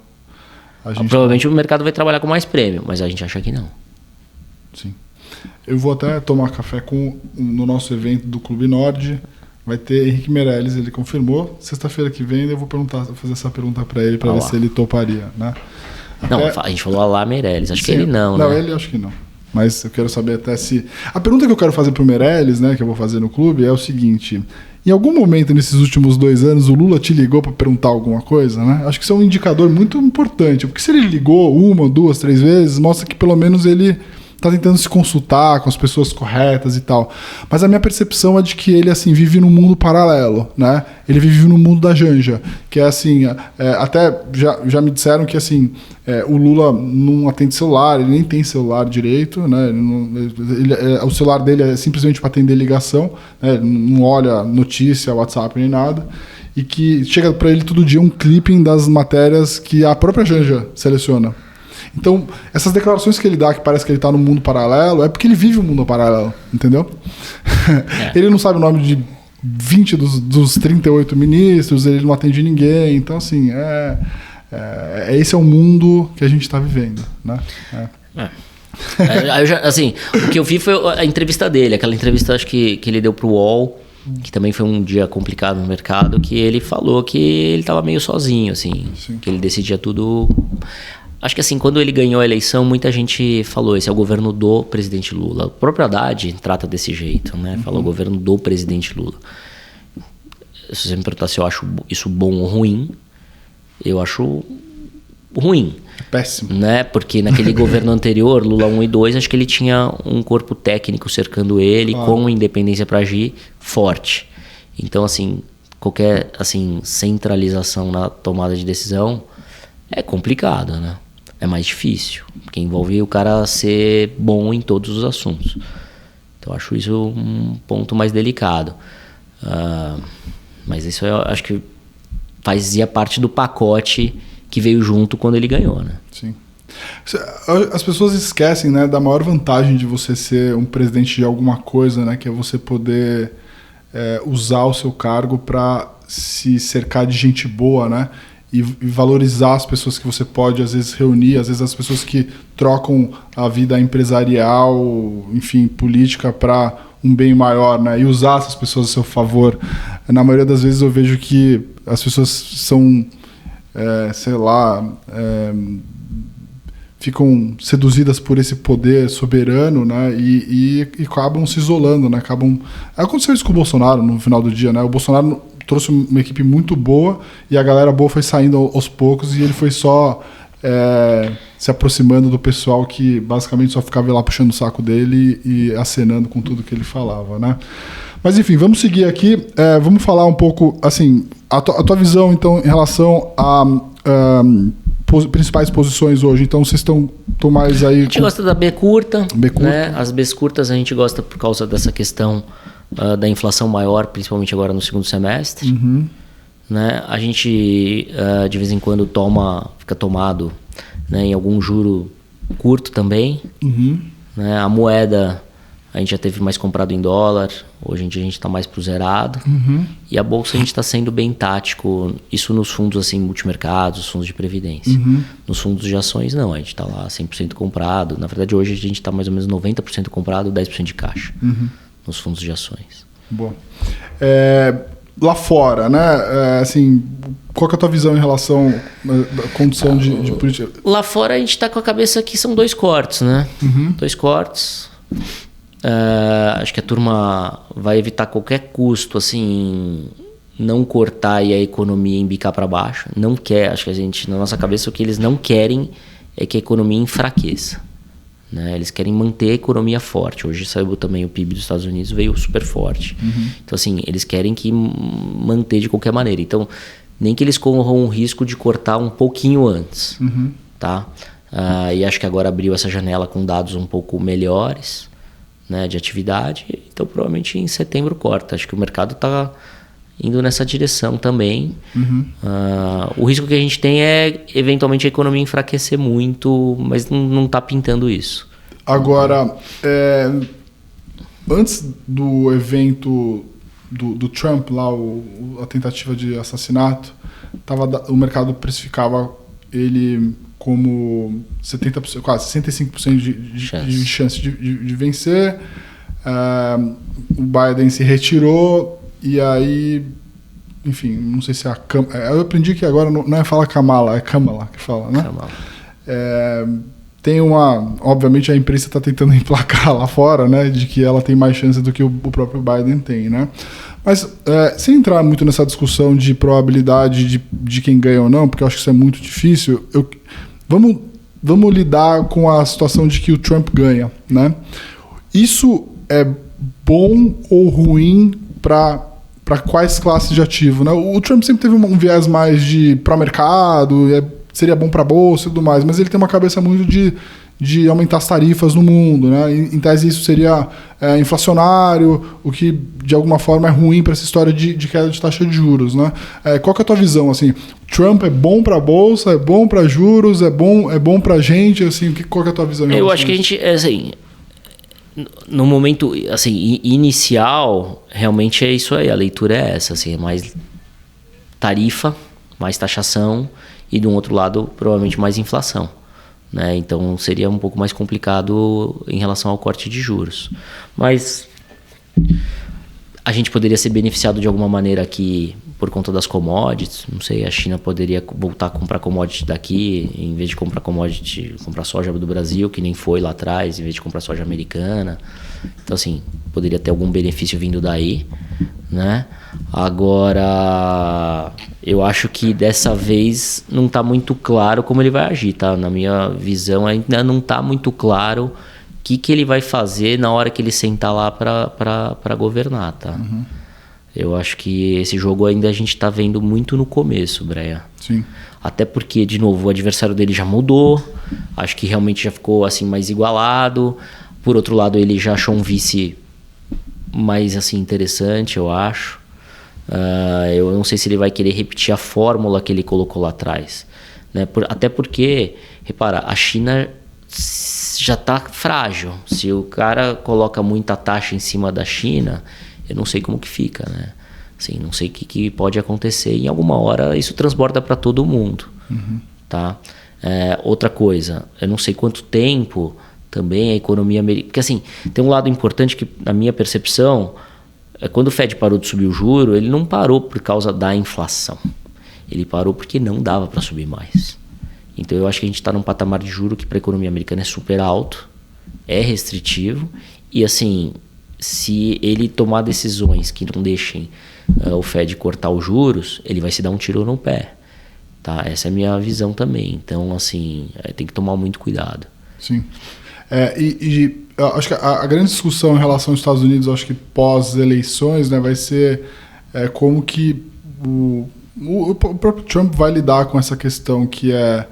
Provavelmente o mercado vai trabalhar com mais prêmio, mas a gente acha que não. Sim. Eu vou até tomar café no nosso evento do Clube Nord. Vai ter Henrique Meirelles, ele confirmou. Sexta-feira que vem eu vou fazer essa pergunta para ele, para ver se ele toparia, né? Não, a gente falou lá Meirelles, acho que ele não, né? Não, ele acho que não. Mas eu quero saber até se... A pergunta que eu quero fazer pro Meirelles, né, que eu vou fazer no clube, é o seguinte: em algum momento nesses últimos 2 anos o Lula te ligou para perguntar alguma coisa, né? Acho que isso é um indicador muito importante, porque se ele ligou 1, 2, 3 vezes, mostra que pelo menos ele tá tentando se consultar com as pessoas corretas e tal. Mas a minha percepção é de que ele, assim, vive num mundo paralelo, né? Ele vive no mundo da Janja, que é assim, até já me disseram que, assim, o Lula não atende celular, ele nem tem celular direito, né? O celular dele é simplesmente para atender ligação, né? Ele não olha notícia, WhatsApp nem nada. E que chega para ele todo dia um clipping das matérias que a própria Janja seleciona. Então, essas declarações que ele dá, que parece que ele está no mundo paralelo, é porque ele vive um mundo paralelo, entendeu? Ele não sabe o nome de 20 dos 38 ministros, ele não atende ninguém. Então, assim, esse é o mundo que a gente está vivendo, né? Assim, o que eu vi foi a entrevista dele, aquela entrevista acho que ele deu para o UOL, que também foi um dia complicado no mercado, que ele falou que ele estava meio sozinho, assim, sim, que ele decidia tudo... Acho que assim, quando ele ganhou a eleição, muita gente falou, esse é o governo do presidente Lula. O próprio Haddad trata desse jeito, né? Fala o governo do presidente Lula. Se você me perguntar se eu acho isso bom ou ruim, eu acho ruim. Péssimo. Né? Porque naquele governo anterior, Lula 1 e 2, acho que ele tinha um corpo técnico cercando ele, com independência para agir, forte. Então, assim, qualquer centralização na tomada de decisão é complicado, né? É mais difícil, porque envolve o cara ser bom em todos os assuntos. Então, acho isso um ponto mais delicado. Mas isso eu acho que fazia parte do pacote que veio junto quando ele ganhou, né? Sim. As pessoas esquecem, né, da maior vantagem de você ser um presidente de alguma coisa, né, que é você poder usar o seu cargo para se cercar de gente boa, né, e valorizar as pessoas que você pode, às vezes, reunir, às vezes as pessoas que trocam a vida empresarial, enfim, política para um bem maior, né, e usar essas pessoas a seu favor. Na maioria das vezes eu vejo que as pessoas são, ficam seduzidas por esse poder soberano, né, e acabam se isolando, né, Aconteceu isso com o Bolsonaro no final do dia, né? O Bolsonaro trouxe uma equipe muito boa e a galera boa foi saindo aos poucos e ele foi só se aproximando do pessoal que basicamente só ficava lá puxando o saco dele e acenando com tudo que ele falava, né? Mas enfim, vamos seguir aqui, vamos falar um pouco, assim, a tua visão então em relação a principais posições hoje. Então vocês estão mais aí... A gente gosta da B curta, né? As Bs curtas a gente gosta por causa dessa questão da inflação maior, principalmente agora no segundo semestre. Uhum. Né? A gente de vez em quando fica tomado, né, em algum juro curto também. Uhum. Né? A moeda a gente já teve mais comprado em dólar, hoje em dia a gente está mais pro zerado. Uhum. E a bolsa a gente está sendo bem tático, isso nos fundos assim, multimercados, fundos de previdência. Uhum. Nos fundos de ações não, a gente está lá 100% comprado. Na verdade hoje a gente está mais ou menos 90% comprado, 10% de caixa. Uhum. Nos fundos de ações. Bom. Lá fora, né? Assim, qual que é a tua visão em relação à condição de política? Lá fora a gente está com a cabeça que são 2 cortes, né? Uhum. 2 cortes. Acho que a turma vai evitar qualquer custo, assim, não cortar e a economia embicar para baixo. Não quer, acho que a gente, na nossa cabeça, o que eles não querem é que a economia enfraqueça. Né? Eles querem manter a economia forte. Hoje saiu também o PIB dos Estados Unidos, veio super forte. Uhum. Então, assim, eles querem que manter de qualquer maneira. Então, nem que eles corram o risco de cortar um pouquinho antes. Uhum. Tá? E acho que agora abriu essa janela com dados um pouco melhores, né, de atividade. Então, provavelmente em setembro corta. Acho que o mercado está indo nessa direção também. Uhum. O risco que a gente tem é, eventualmente, a economia enfraquecer muito, mas não está pintando isso. Agora, antes do evento do Trump, lá, a tentativa de assassinato, o mercado precificava ele como 70%, quase 65% de chance de vencer. O Biden se retirou. E aí, enfim, não sei se é a Kamala. Eu aprendi que agora não é fala Kamala, é Kamala que fala, né? Kamala. Tem obviamente a imprensa está tentando emplacar lá fora, né, de que ela tem mais chance do que o próprio Biden tem, né? Mas sem entrar muito nessa discussão de probabilidade de quem ganha ou não, porque eu acho que isso é muito difícil, vamos lidar com a situação de que o Trump ganha, né? Isso é bom ou ruim para quais classes de ativo, né? O Trump sempre teve um viés mais para mercado, seria bom para a bolsa e tudo mais, mas ele tem uma cabeça muito de aumentar as tarifas no mundo, né? Em tese isso seria inflacionário, o que de alguma forma é ruim para essa história de queda de taxa de juros, né? Qual que é a tua visão? Assim, Trump é bom para a bolsa, é bom para juros, é bom para a gente? Assim, qual que é a tua visão? Eu acho que a gente, assim, no momento assim, inicial, realmente é isso aí, a leitura é essa, assim, é mais tarifa, mais taxação e, de um outro lado, provavelmente mais inflação. Né? Então seria um pouco mais complicado em relação ao corte de juros. Mas a gente poderia ser beneficiado de alguma maneira aqui por conta das commodities. Não sei, a China poderia voltar a comprar commodity daqui, em vez de comprar commodity, comprar soja do Brasil, que nem foi lá atrás, em vez de comprar soja americana. Então, assim, poderia ter algum benefício vindo daí, né? Agora, eu acho que dessa vez não está muito claro como ele vai agir, tá? Na minha visão, ainda não está muito claro o que ele vai fazer na hora que ele sentar lá para governar, tá? Uhum. Eu acho que esse jogo ainda a gente está vendo muito no começo, Breia. Sim. Até porque, de novo, o adversário dele já mudou, acho que realmente já ficou assim mais igualado. Por outro lado, ele já achou um vice mais assim interessante, eu acho. Eu não sei se ele vai querer repetir a fórmula que ele colocou lá atrás, né? Até porque, repara, a China já está frágil. Se o cara coloca muita taxa em cima da China, eu não sei como que fica, né? Assim, não sei o que pode acontecer. Em alguma hora isso transborda para todo mundo, tá? Outra coisa, eu não sei quanto tempo também a economia americana... Porque assim, tem um lado importante que, na minha percepção... Quando o Fed parou de subir o juro, ele não parou por causa da inflação. Ele parou porque não dava para subir mais. Então eu acho que a gente está num patamar de juro que para a economia americana é super alto, é restritivo, e assim, se ele tomar decisões que não deixem o Fed cortar os juros, ele vai se dar um tiro no pé. Tá? Essa é a minha visão também. Então, assim, tem que tomar muito cuidado. Sim. Eu acho que a grande discussão em relação aos Estados Unidos, acho que pós-eleições, né, vai ser como que o próprio Trump vai lidar com essa questão que é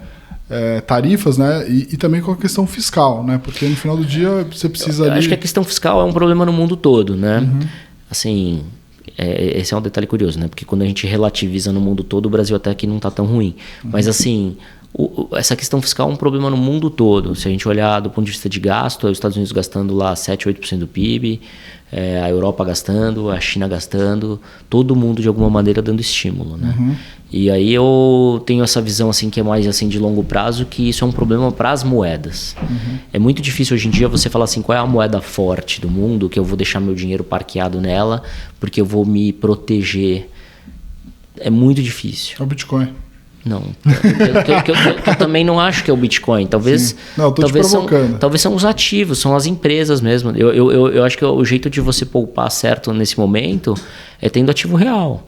tarifas, né, e também com a questão fiscal, né, porque no final do dia você precisa... Acho que a questão fiscal é um problema no mundo todo, né? Assim, esse é um detalhe curioso, né, porque quando a gente relativiza no mundo todo, o Brasil até aqui não está tão ruim, mas assim... Essa questão fiscal é um problema no mundo todo. Se a gente olhar do ponto de vista de gasto, os Estados Unidos gastando lá 7, 8% do PIB, a Europa gastando, a China gastando, todo mundo de alguma maneira dando estímulo, né? E aí eu tenho essa visão assim que é mais assim de longo prazo, que isso é um problema para as moedas. É muito difícil hoje em dia você falar assim, qual é a moeda forte do mundo que eu vou deixar meu dinheiro parqueado nela porque eu vou me proteger. É muito difícil. É o Bitcoin. Não, eu também não acho que é o Bitcoin. Talvez, não, tô talvez, te provocando. Talvez são os ativos, são as empresas mesmo. Eu acho que o jeito de você poupar certo nesse momento é tendo ativo real.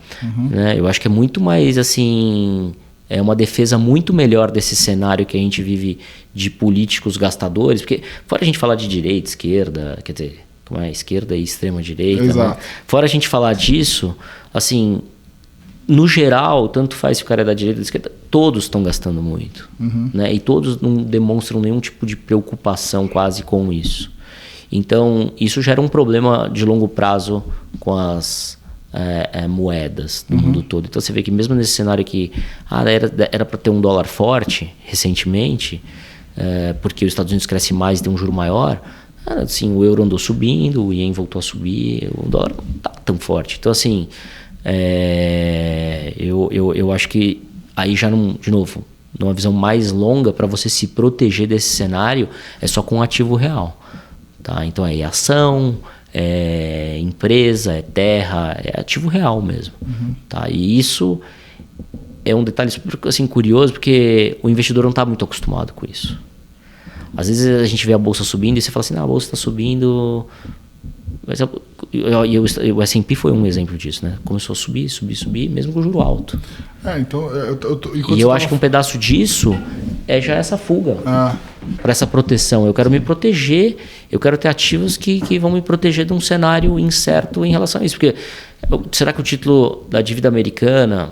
Né? Eu acho que é muito mais assim... É uma defesa muito melhor desse cenário que a gente vive de políticos gastadores. Porque fora a gente falar de direita, esquerda, quer dizer, como é esquerda e extrema direita, né? Fora a gente falar disso, assim... No geral, tanto faz se o cara é da direita ou da esquerda, todos estão gastando muito. Né? E todos não demonstram nenhum tipo de preocupação quase com isso. Então, isso gera um problema de longo prazo com as moedas do mundo todo. Então, você vê que mesmo nesse cenário que era para ter um dólar forte recentemente, porque os Estados Unidos cresce mais e tem um juro maior, assim, o euro andou subindo, o ien voltou a subir, o dólar não está tão forte. Então, assim... Eu acho que aí já de novo, numa visão mais longa, para você se proteger desse cenário, é só com ativo real, tá? Então é ação, é empresa, é terra, é ativo real mesmo, tá? E isso é um detalhe super assim, curioso, porque o investidor não está muito acostumado com isso. Às vezes a gente vê a bolsa subindo e você fala assim, a bolsa está subindo... Mas o S&P foi um exemplo disso, né? Começou a subir, mesmo com o juro alto. Então, eu acho que um pedaço disso já essa fuga para essa proteção. Eu quero me proteger, eu quero ter ativos que vão me proteger de um cenário incerto em relação a isso. Porque será que o título da dívida americana,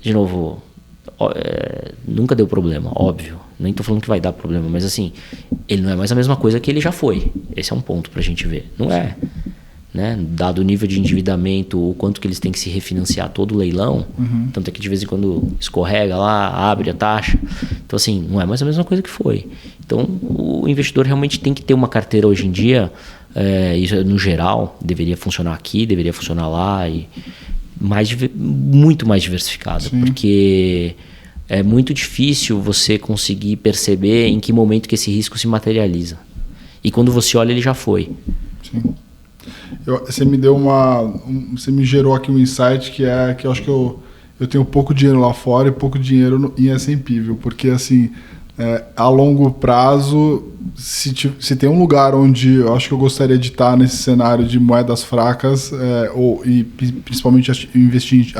de novo, nunca deu problema, óbvio. Nem estou falando que vai dar problema, mas assim, ele não é mais a mesma coisa que ele já foi. Esse é um ponto para a gente ver. Não é. Né? Dado o nível de endividamento, o quanto que eles têm que se refinanciar todo o leilão, tanto é que de vez em quando escorrega lá, abre a taxa. Então assim, não é mais a mesma coisa que foi. Então o investidor realmente tem que ter uma carteira hoje em dia, isso no geral, deveria funcionar aqui, deveria funcionar lá, e muito mais diversificada. Sim. Porque é muito difícil você conseguir perceber em que momento que esse risco se materializa. E quando você olha, ele já foi. Sim. Você me deu você me gerou aqui um insight que eu acho que eu tenho pouco dinheiro lá fora e pouco dinheiro em S&P, viu? Porque assim, a longo prazo se tem um lugar onde eu acho que eu gostaria de estar nesse cenário de moedas fracas, e principalmente investir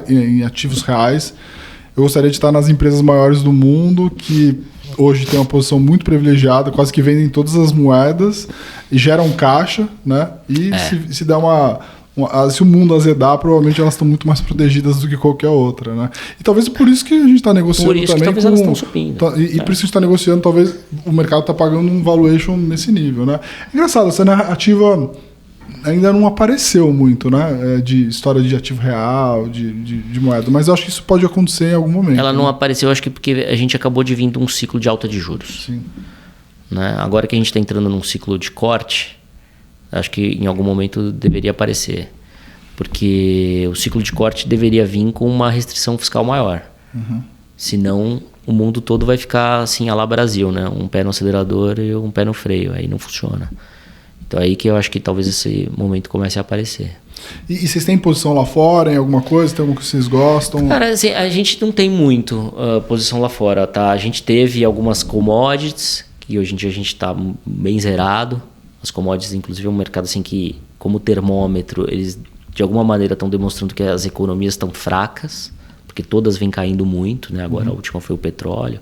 em ativos reais, eu gostaria de estar nas empresas maiores do mundo que hoje tem uma posição muito privilegiada, quase que vendem todas as moedas e geram caixa, né? E se der se o mundo azedar, provavelmente elas estão muito mais protegidas do que qualquer outra, né? E talvez por isso que a gente está negociando também. Por isso que talvez elas estão subindo. Por isso que a gente está negociando, talvez o mercado está pagando um valuation nesse nível, né? Engraçado, essa narrativa ainda não apareceu muito, né? De história de ativo real, de moeda. Mas eu acho que isso pode acontecer em algum momento. Ela não apareceu, acho que porque a gente acabou de vir de um ciclo de alta de juros. Sim. Né? Agora que a gente está entrando num ciclo de corte, acho que em algum momento deveria aparecer. Porque o ciclo de corte deveria vir com uma restrição fiscal maior. Uhum. Senão, o mundo todo vai ficar assim, à la Brasil, né? Um pé no acelerador e um pé no freio. Aí não funciona. Então aí que eu acho que talvez esse momento comece a aparecer. E vocês têm posição lá fora em alguma coisa? Tem alguma que vocês gostam? Cara, assim, a gente não tem muito posição lá fora, tá? A gente teve algumas commodities, que hoje em dia a gente está bem zerado. As commodities, inclusive, é um mercado assim que, como termômetro, eles de alguma maneira estão demonstrando que as economias estão fracas, porque todas vêm caindo muito, né? Agora a última foi o petróleo.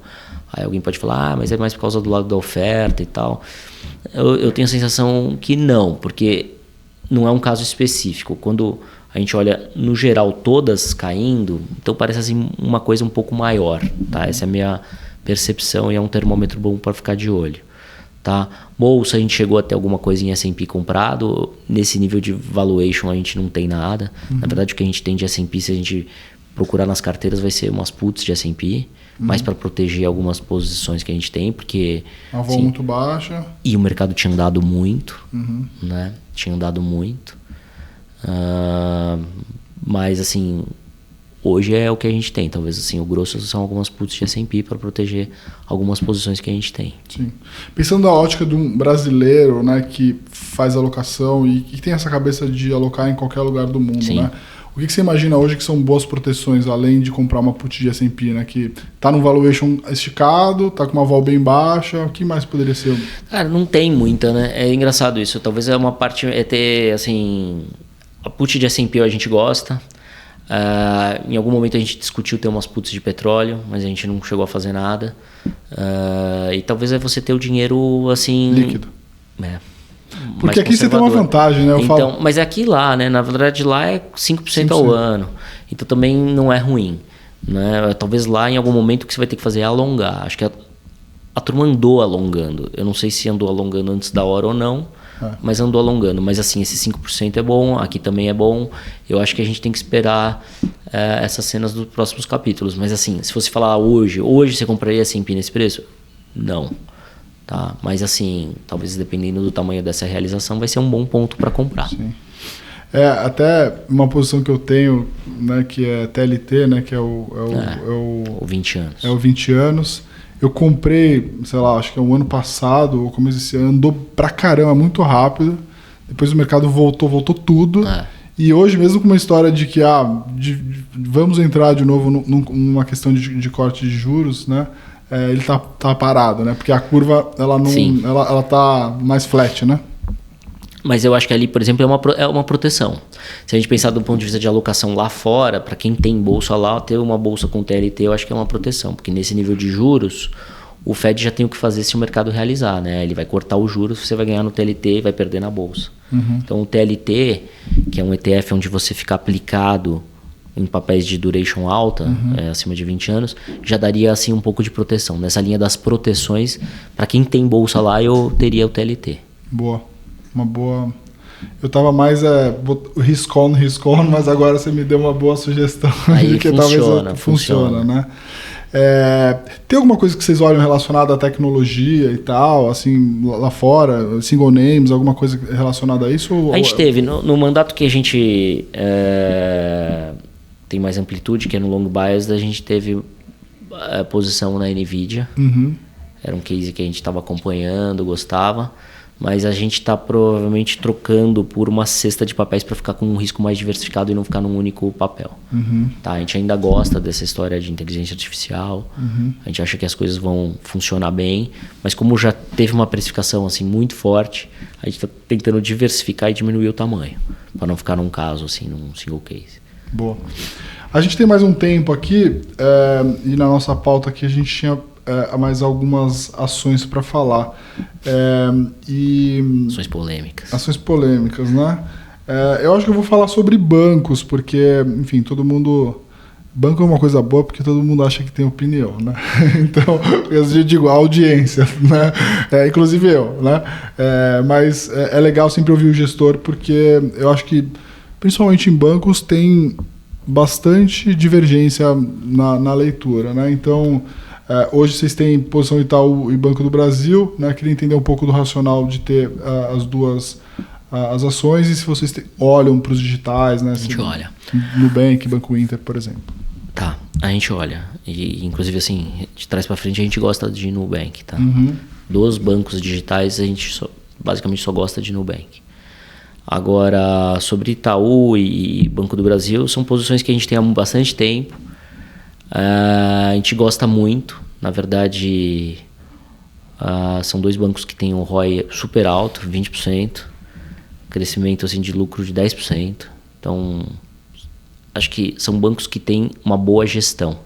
Aí alguém pode falar, mas é mais por causa do lado da oferta e tal. Eu tenho a sensação que não, porque não é um caso específico. Quando a gente olha, no geral, todas caindo, então parece assim uma coisa um pouco maior, tá? Essa é a minha percepção e é um termômetro bom para ficar de olho, tá? Bolsa, a gente chegou até alguma coisa em S&P comprado. Nesse nível de valuation a gente não tem nada. Na verdade, o que a gente tem de S&P, se a gente procurar nas carteiras, vai ser umas puts de S&P, mais para proteger algumas posições que a gente tem, porque a vol muito baixa. E o mercado tinha andado muito, né? Tinha andado muito. Mas assim, hoje é o que a gente tem. Talvez assim, o grosso são algumas puts de S&P para proteger algumas posições que a gente tem. Sim. Pensando na ótica de um brasileiro, né, que faz alocação e que tem essa cabeça de alocar em qualquer lugar do mundo, Sim. né? O que você imagina hoje que são boas proteções, além de comprar uma put de S&P, né? Que tá num valuation esticado, tá com uma vol bem baixa, o que mais poderia ser? Cara, não tem muita, né? É engraçado isso. Talvez é uma parte, ter, assim... A put de S&P a gente gosta. Em algum momento a gente discutiu ter umas puts de petróleo, mas a gente não chegou a fazer nada. E talvez é você ter o dinheiro, assim... líquido. Porque aqui você tem uma vantagem, né? Mas aqui lá, né? Na verdade lá é 5% ao ano. Então também não é ruim, né? Talvez lá em algum momento o que você vai ter que fazer é alongar. Acho que a turma andou alongando. Eu não sei se andou alongando antes da hora ou não, mas andou alongando. Mas assim, esse 5% é bom, aqui também é bom. Eu acho que a gente tem que esperar essas cenas dos próximos capítulos. Mas assim, se fosse falar hoje você compraria S&P nesse preço? Não. Tá? Mas assim, talvez dependendo do tamanho dessa realização, vai ser um bom ponto para comprar. Sim. Até uma posição que eu tenho, né, que é TLT, né, que é o 20 anos. É o 20 anos. Eu comprei, sei lá, acho que é um ano passado, ou começo desse ano, andou pra caramba, muito rápido. Depois o mercado voltou tudo. E hoje, mesmo com uma história de que vamos entrar de novo numa questão de corte de juros, né? Ele tá parado, né? Porque a curva ela tá mais flat, né? Mas eu acho que ali, por exemplo, é uma proteção. Se a gente pensar do ponto de vista de alocação lá fora, para quem tem bolsa lá, ter uma bolsa com TLT, eu acho que é uma proteção. Porque nesse nível de juros, o Fed já tem o que fazer se o mercado realizar, né? Ele vai cortar os juros, você vai ganhar no TLT e vai perder na bolsa. Então o TLT, que é um ETF onde você fica aplicado em papéis de duration alta, acima de 20 anos, já daria assim um pouco de proteção. Nessa linha das proteções, para quem tem bolsa lá, eu teria o TLT. Boa. Uma boa... Eu tava mais risk on, mas agora você me deu uma boa sugestão. Aí de que funciona, né? Tem alguma coisa que vocês olham relacionada à tecnologia e tal, assim, lá fora, single names, alguma coisa relacionada a isso? A gente teve, no mandato que a gente tem mais amplitude, que é no long bias, a gente teve posição na NVIDIA. Era um case que a gente estava acompanhando, gostava. mas a gente está provavelmente trocando por uma cesta de papéis para ficar com um risco mais diversificado e não ficar num único papel. Tá? A gente ainda gosta dessa história de inteligência artificial, a gente acha que as coisas vão funcionar bem, mas como já teve uma precificação assim, muito forte, a gente está tentando diversificar e diminuir o tamanho, para não ficar num caso, assim, num single case. Boa. A gente tem mais um tempo aqui, e na nossa pauta aqui a gente tinha mais algumas ações para falar. Ações polêmicas. Ações polêmicas, né? Eu acho que eu vou falar sobre bancos, porque, enfim, todo mundo... Banco é uma coisa boa porque todo mundo acha que tem opinião, né? Então, eu digo, a audiência, né? Inclusive eu, né? Mas é legal sempre ouvir o gestor, porque eu acho que, principalmente em bancos, tem bastante divergência na leitura, né? Então... hoje vocês têm posição Itaú e Banco do Brasil, né? Queria entender um pouco do racional de ter as duas as ações e se vocês olham para os digitais, né? A gente olha. Nubank, Banco Inter, por exemplo. Tá, a gente olha. E, inclusive, assim, de trás para frente a gente gosta de Nubank, tá? Dos bancos digitais a gente basicamente só gosta de Nubank. Agora, sobre Itaú e Banco do Brasil, são posições que a gente tem há bastante tempo. A gente gosta muito, na verdade são dois bancos que têm um ROI super alto, 20%, crescimento assim, de lucro de 10%, então acho que são bancos que têm uma boa gestão,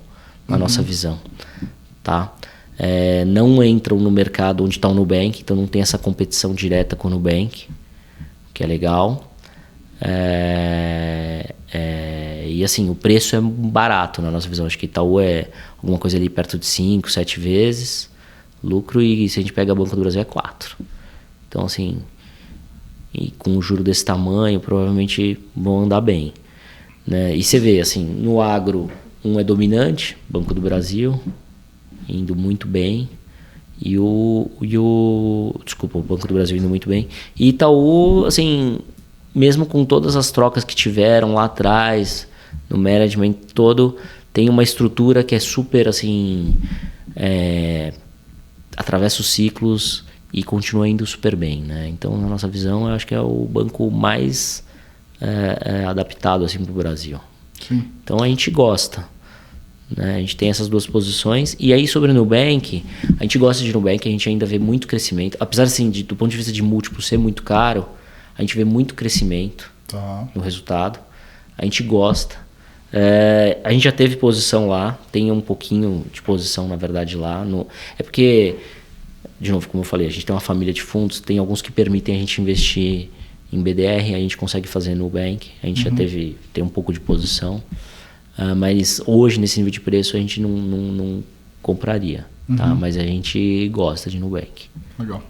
na nossa visão, tá? Não entram no mercado onde está o Nubank, então não tem essa competição direta com o Nubank, que é legal. E assim, o preço é barato na nossa visão. Acho que Itaú é alguma coisa ali perto de 5, 7 vezes lucro, e se a gente pega Banco do Brasil é 4. Então assim, e com um juro desse tamanho, provavelmente vão andar bem, né? E você vê assim, no agro, um é dominante, Banco do Brasil, indo muito bem, o Banco do Brasil indo muito bem, e Itaú, assim, mesmo com todas as trocas que tiveram lá atrás, no management todo, tem uma estrutura que é super, assim, atravessa os ciclos e continua indo super bem, né? Então, na nossa visão, eu acho que é o banco mais adaptado, assim, para o Brasil. Sim. Então, a gente gosta, né? A gente tem essas duas posições. E aí, sobre o Nubank, a gente gosta de Nubank, a gente ainda vê muito crescimento. Apesar, assim, do ponto de vista de múltiplo ser muito caro, a gente vê muito crescimento no resultado. A gente gosta. A gente já teve posição lá. Tem um pouquinho de posição, na verdade, lá. É porque, de novo, como eu falei, a gente tem uma família de fundos. Tem alguns que permitem a gente investir em BDR. A gente consegue fazer no Nubank. A gente já tem um pouco de posição. Mas hoje, nesse nível de preço, a gente não compraria. Tá? Mas a gente gosta de Nubank. Legal.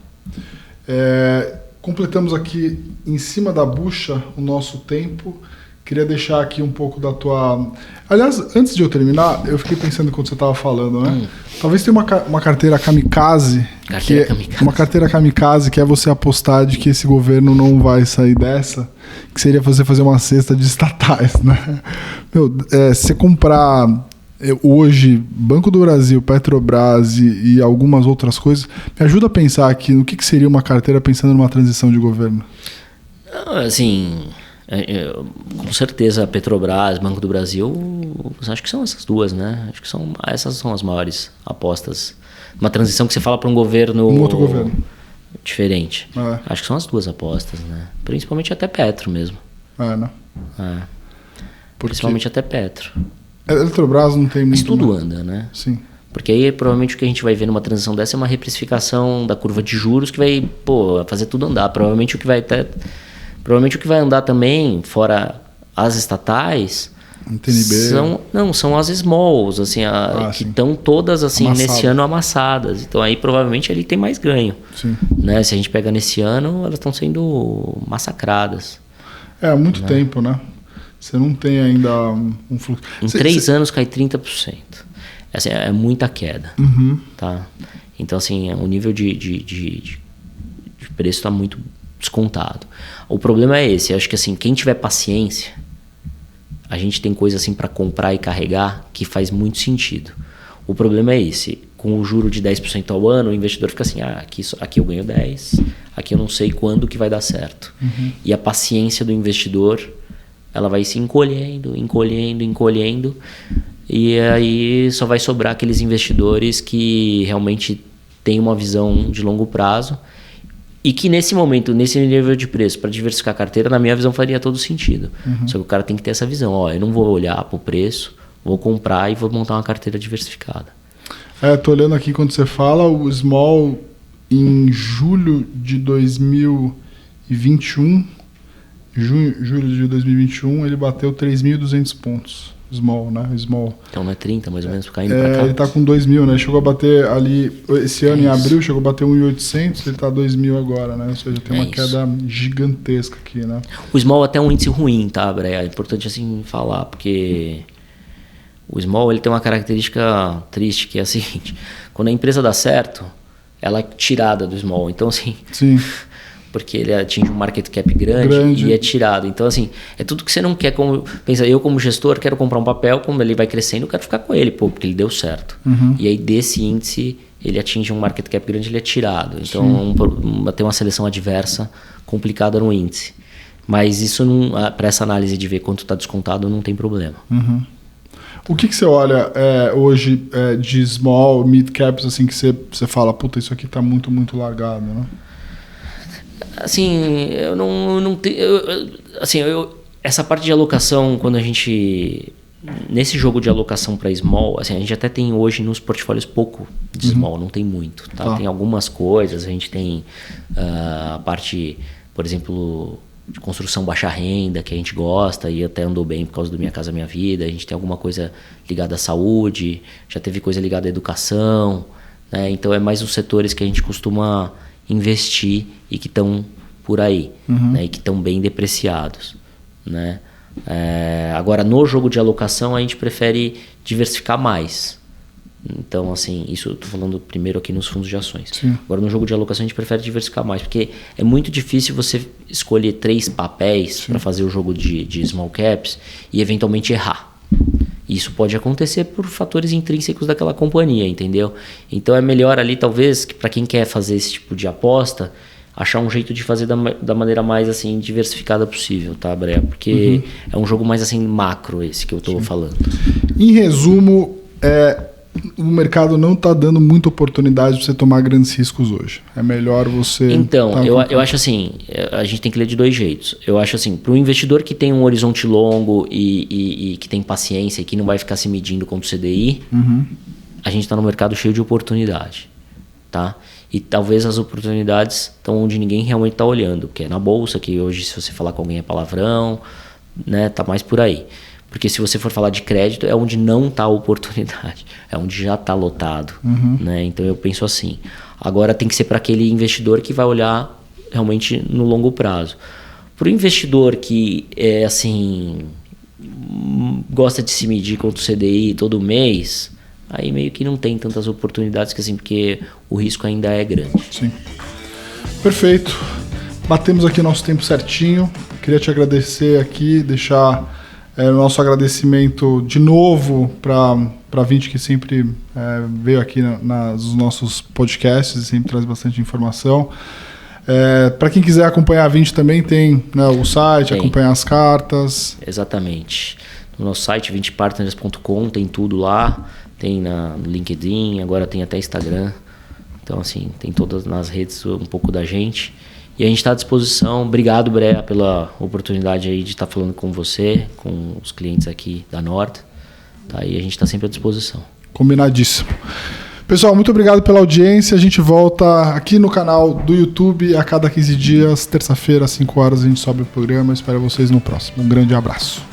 Completamos aqui em cima da bucha o nosso tempo. Queria deixar aqui um pouco da tua... Aliás, antes de eu terminar, eu fiquei pensando quando você estava falando, né? Talvez tenha uma carteira kamikaze. Uma carteira kamikaze que é você apostar de que esse governo não vai sair dessa, que seria você fazer uma cesta de estatais, né? Você comprar... Hoje, Banco do Brasil, Petrobras e algumas outras coisas, me ajuda a pensar aqui no que seria uma carteira pensando numa transição de governo. Assim, com certeza Petrobras, Banco do Brasil, acho que são essas duas, né? Acho que essas são as maiores apostas. Uma transição que você fala para um governo... Um outro governo. Diferente. Acho que são as duas apostas, né? Principalmente até Petro mesmo. Né? Principalmente até Petro. A Eletrobras não tem muito... Mas tudo anda, né? Sim. Porque aí provavelmente o que a gente vai ver numa transição dessa é uma reprecificação da curva de juros que vai, fazer tudo andar. Provavelmente o que vai andar também, fora as estatais, são as smalls, assim, que estão todas assim nesse ano amassadas. Então aí provavelmente ele tem mais ganho. Sim. Né? Se a gente pega nesse ano, elas estão sendo massacradas. Há muito tempo, né? Você não tem ainda um fluxo. Em 3 anos cai 30%. Assim, é muita queda. Tá? Então, assim, o nível de preço está muito descontado. O problema é esse. Eu acho que assim, quem tiver paciência, a gente tem coisa assim para comprar e carregar que faz muito sentido. O problema é esse. com o juro de 10% ao ano, o investidor fica assim, aqui eu ganho 10, aqui eu não sei quando que vai dar certo. E a paciência do investidor, ela vai se encolhendo, e aí só vai sobrar aqueles investidores que realmente têm uma visão de longo prazo e que nesse momento, nesse nível de preço, para diversificar a carteira, na minha visão faria todo sentido. Só que o cara tem que ter essa visão, eu não vou olhar para o preço, vou comprar e vou montar uma carteira diversificada. Tô olhando aqui quando você fala, o Small em julho de 2021, julho de 2021, ele bateu 3.200 pontos. Small, né? Small. Então não é 30, mais ou menos, caindo pra cá. Ele tá com 2.000, né? Chegou a bater ali, esse ano em abril, chegou a bater 1.800, ele tá 2.000 agora, né? Ou seja, tem uma queda gigantesca aqui, né? O Small até é um índice ruim, tá, Bre? É importante assim falar, porque o Small ele tem uma característica triste, que é a seguinte: quando a empresa dá certo, ela é tirada do Small. Então, assim, sim. Porque ele atinge um market cap grande e é tirado. Então, assim, é tudo que você não quer. Pensa, eu como gestor quero comprar um papel, como ele vai crescendo, eu quero ficar com ele, porque ele deu certo. E aí desse índice, ele atinge um market cap grande, ele é tirado. Então, tem uma seleção adversa complicada no índice. Mas isso, para essa análise de ver quanto está descontado, não tem problema. O que você olha hoje de small, mid caps, assim, que você fala, puta, isso aqui está muito, muito largado, né? Assim, eu não tenho... essa parte de alocação, quando a gente... Nesse jogo de alocação para small, assim, a gente até tem hoje nos portfólios pouco de small, não tem muito. Tá? Tem algumas coisas, a gente tem a parte, por exemplo, de construção baixa renda, que a gente gosta e até andou bem por causa do Minha Casa Minha Vida. A gente tem alguma coisa ligada à saúde, já teve coisa ligada à educação, né? Então é mais os setores que a gente costuma investir e que estão por aí, né? E que estão bem depreciados, né? Agora, no jogo de alocação, a gente prefere diversificar mais. Então, assim, isso eu estou falando primeiro aqui nos fundos de ações. Sim. Agora, no jogo de alocação, a gente prefere diversificar mais, porque é muito difícil você escolher 3 papéis para fazer o jogo de small caps e eventualmente errar. Isso pode acontecer por fatores intrínsecos daquela companhia, entendeu? Então é melhor ali, talvez, para quem quer fazer esse tipo de aposta, achar um jeito de fazer da maneira mais assim diversificada possível, tá, Brea? Porque é um jogo mais assim macro esse que eu estou falando. Em resumo, o mercado não está dando muita oportunidade para você tomar grandes riscos hoje. É melhor você... Então, eu acho assim, a gente tem que ler de 2 jeitos. Eu acho assim, para o investidor que tem um horizonte longo e que tem paciência e que não vai ficar se medindo contra o CDI, a gente está no mercado cheio de oportunidade, tá? E talvez as oportunidades estão onde ninguém realmente está olhando, que é na bolsa, que hoje se você falar com alguém é palavrão, né? Tá mais por aí. Porque se você for falar de crédito, é onde não está a oportunidade, é onde já está lotado, né? Então eu penso assim. Agora tem que ser para aquele investidor que vai olhar realmente no longo prazo. Para o investidor que é assim, gosta de se medir contra o CDI todo mês, aí meio que não tem tantas oportunidades, que assim, porque o risco ainda é grande. Sim. Perfeito. Batemos aqui nosso tempo certinho. Queria te agradecer aqui, deixar nosso agradecimento de novo para a Vinci, que sempre veio aqui nos nossos podcasts e sempre traz bastante informação. Para quem quiser acompanhar a Vinci também tem, né, o site, acompanhar as cartas. Exatamente. No nosso site, vincipartners.com, tem tudo lá. Tem no LinkedIn, agora tem até Instagram. Então, assim, tem todas nas redes um pouco da gente. E a gente está à disposição. Obrigado, Brea, pela oportunidade aí de estar falando com você, com os clientes aqui da Nord. Tá? E a gente está sempre à disposição. Combinadíssimo. Pessoal, muito obrigado pela audiência. A gente volta aqui no canal do YouTube a cada 15 dias. Terça-feira, às 5 horas, a gente sobe o programa. Espero vocês no próximo. Um grande abraço.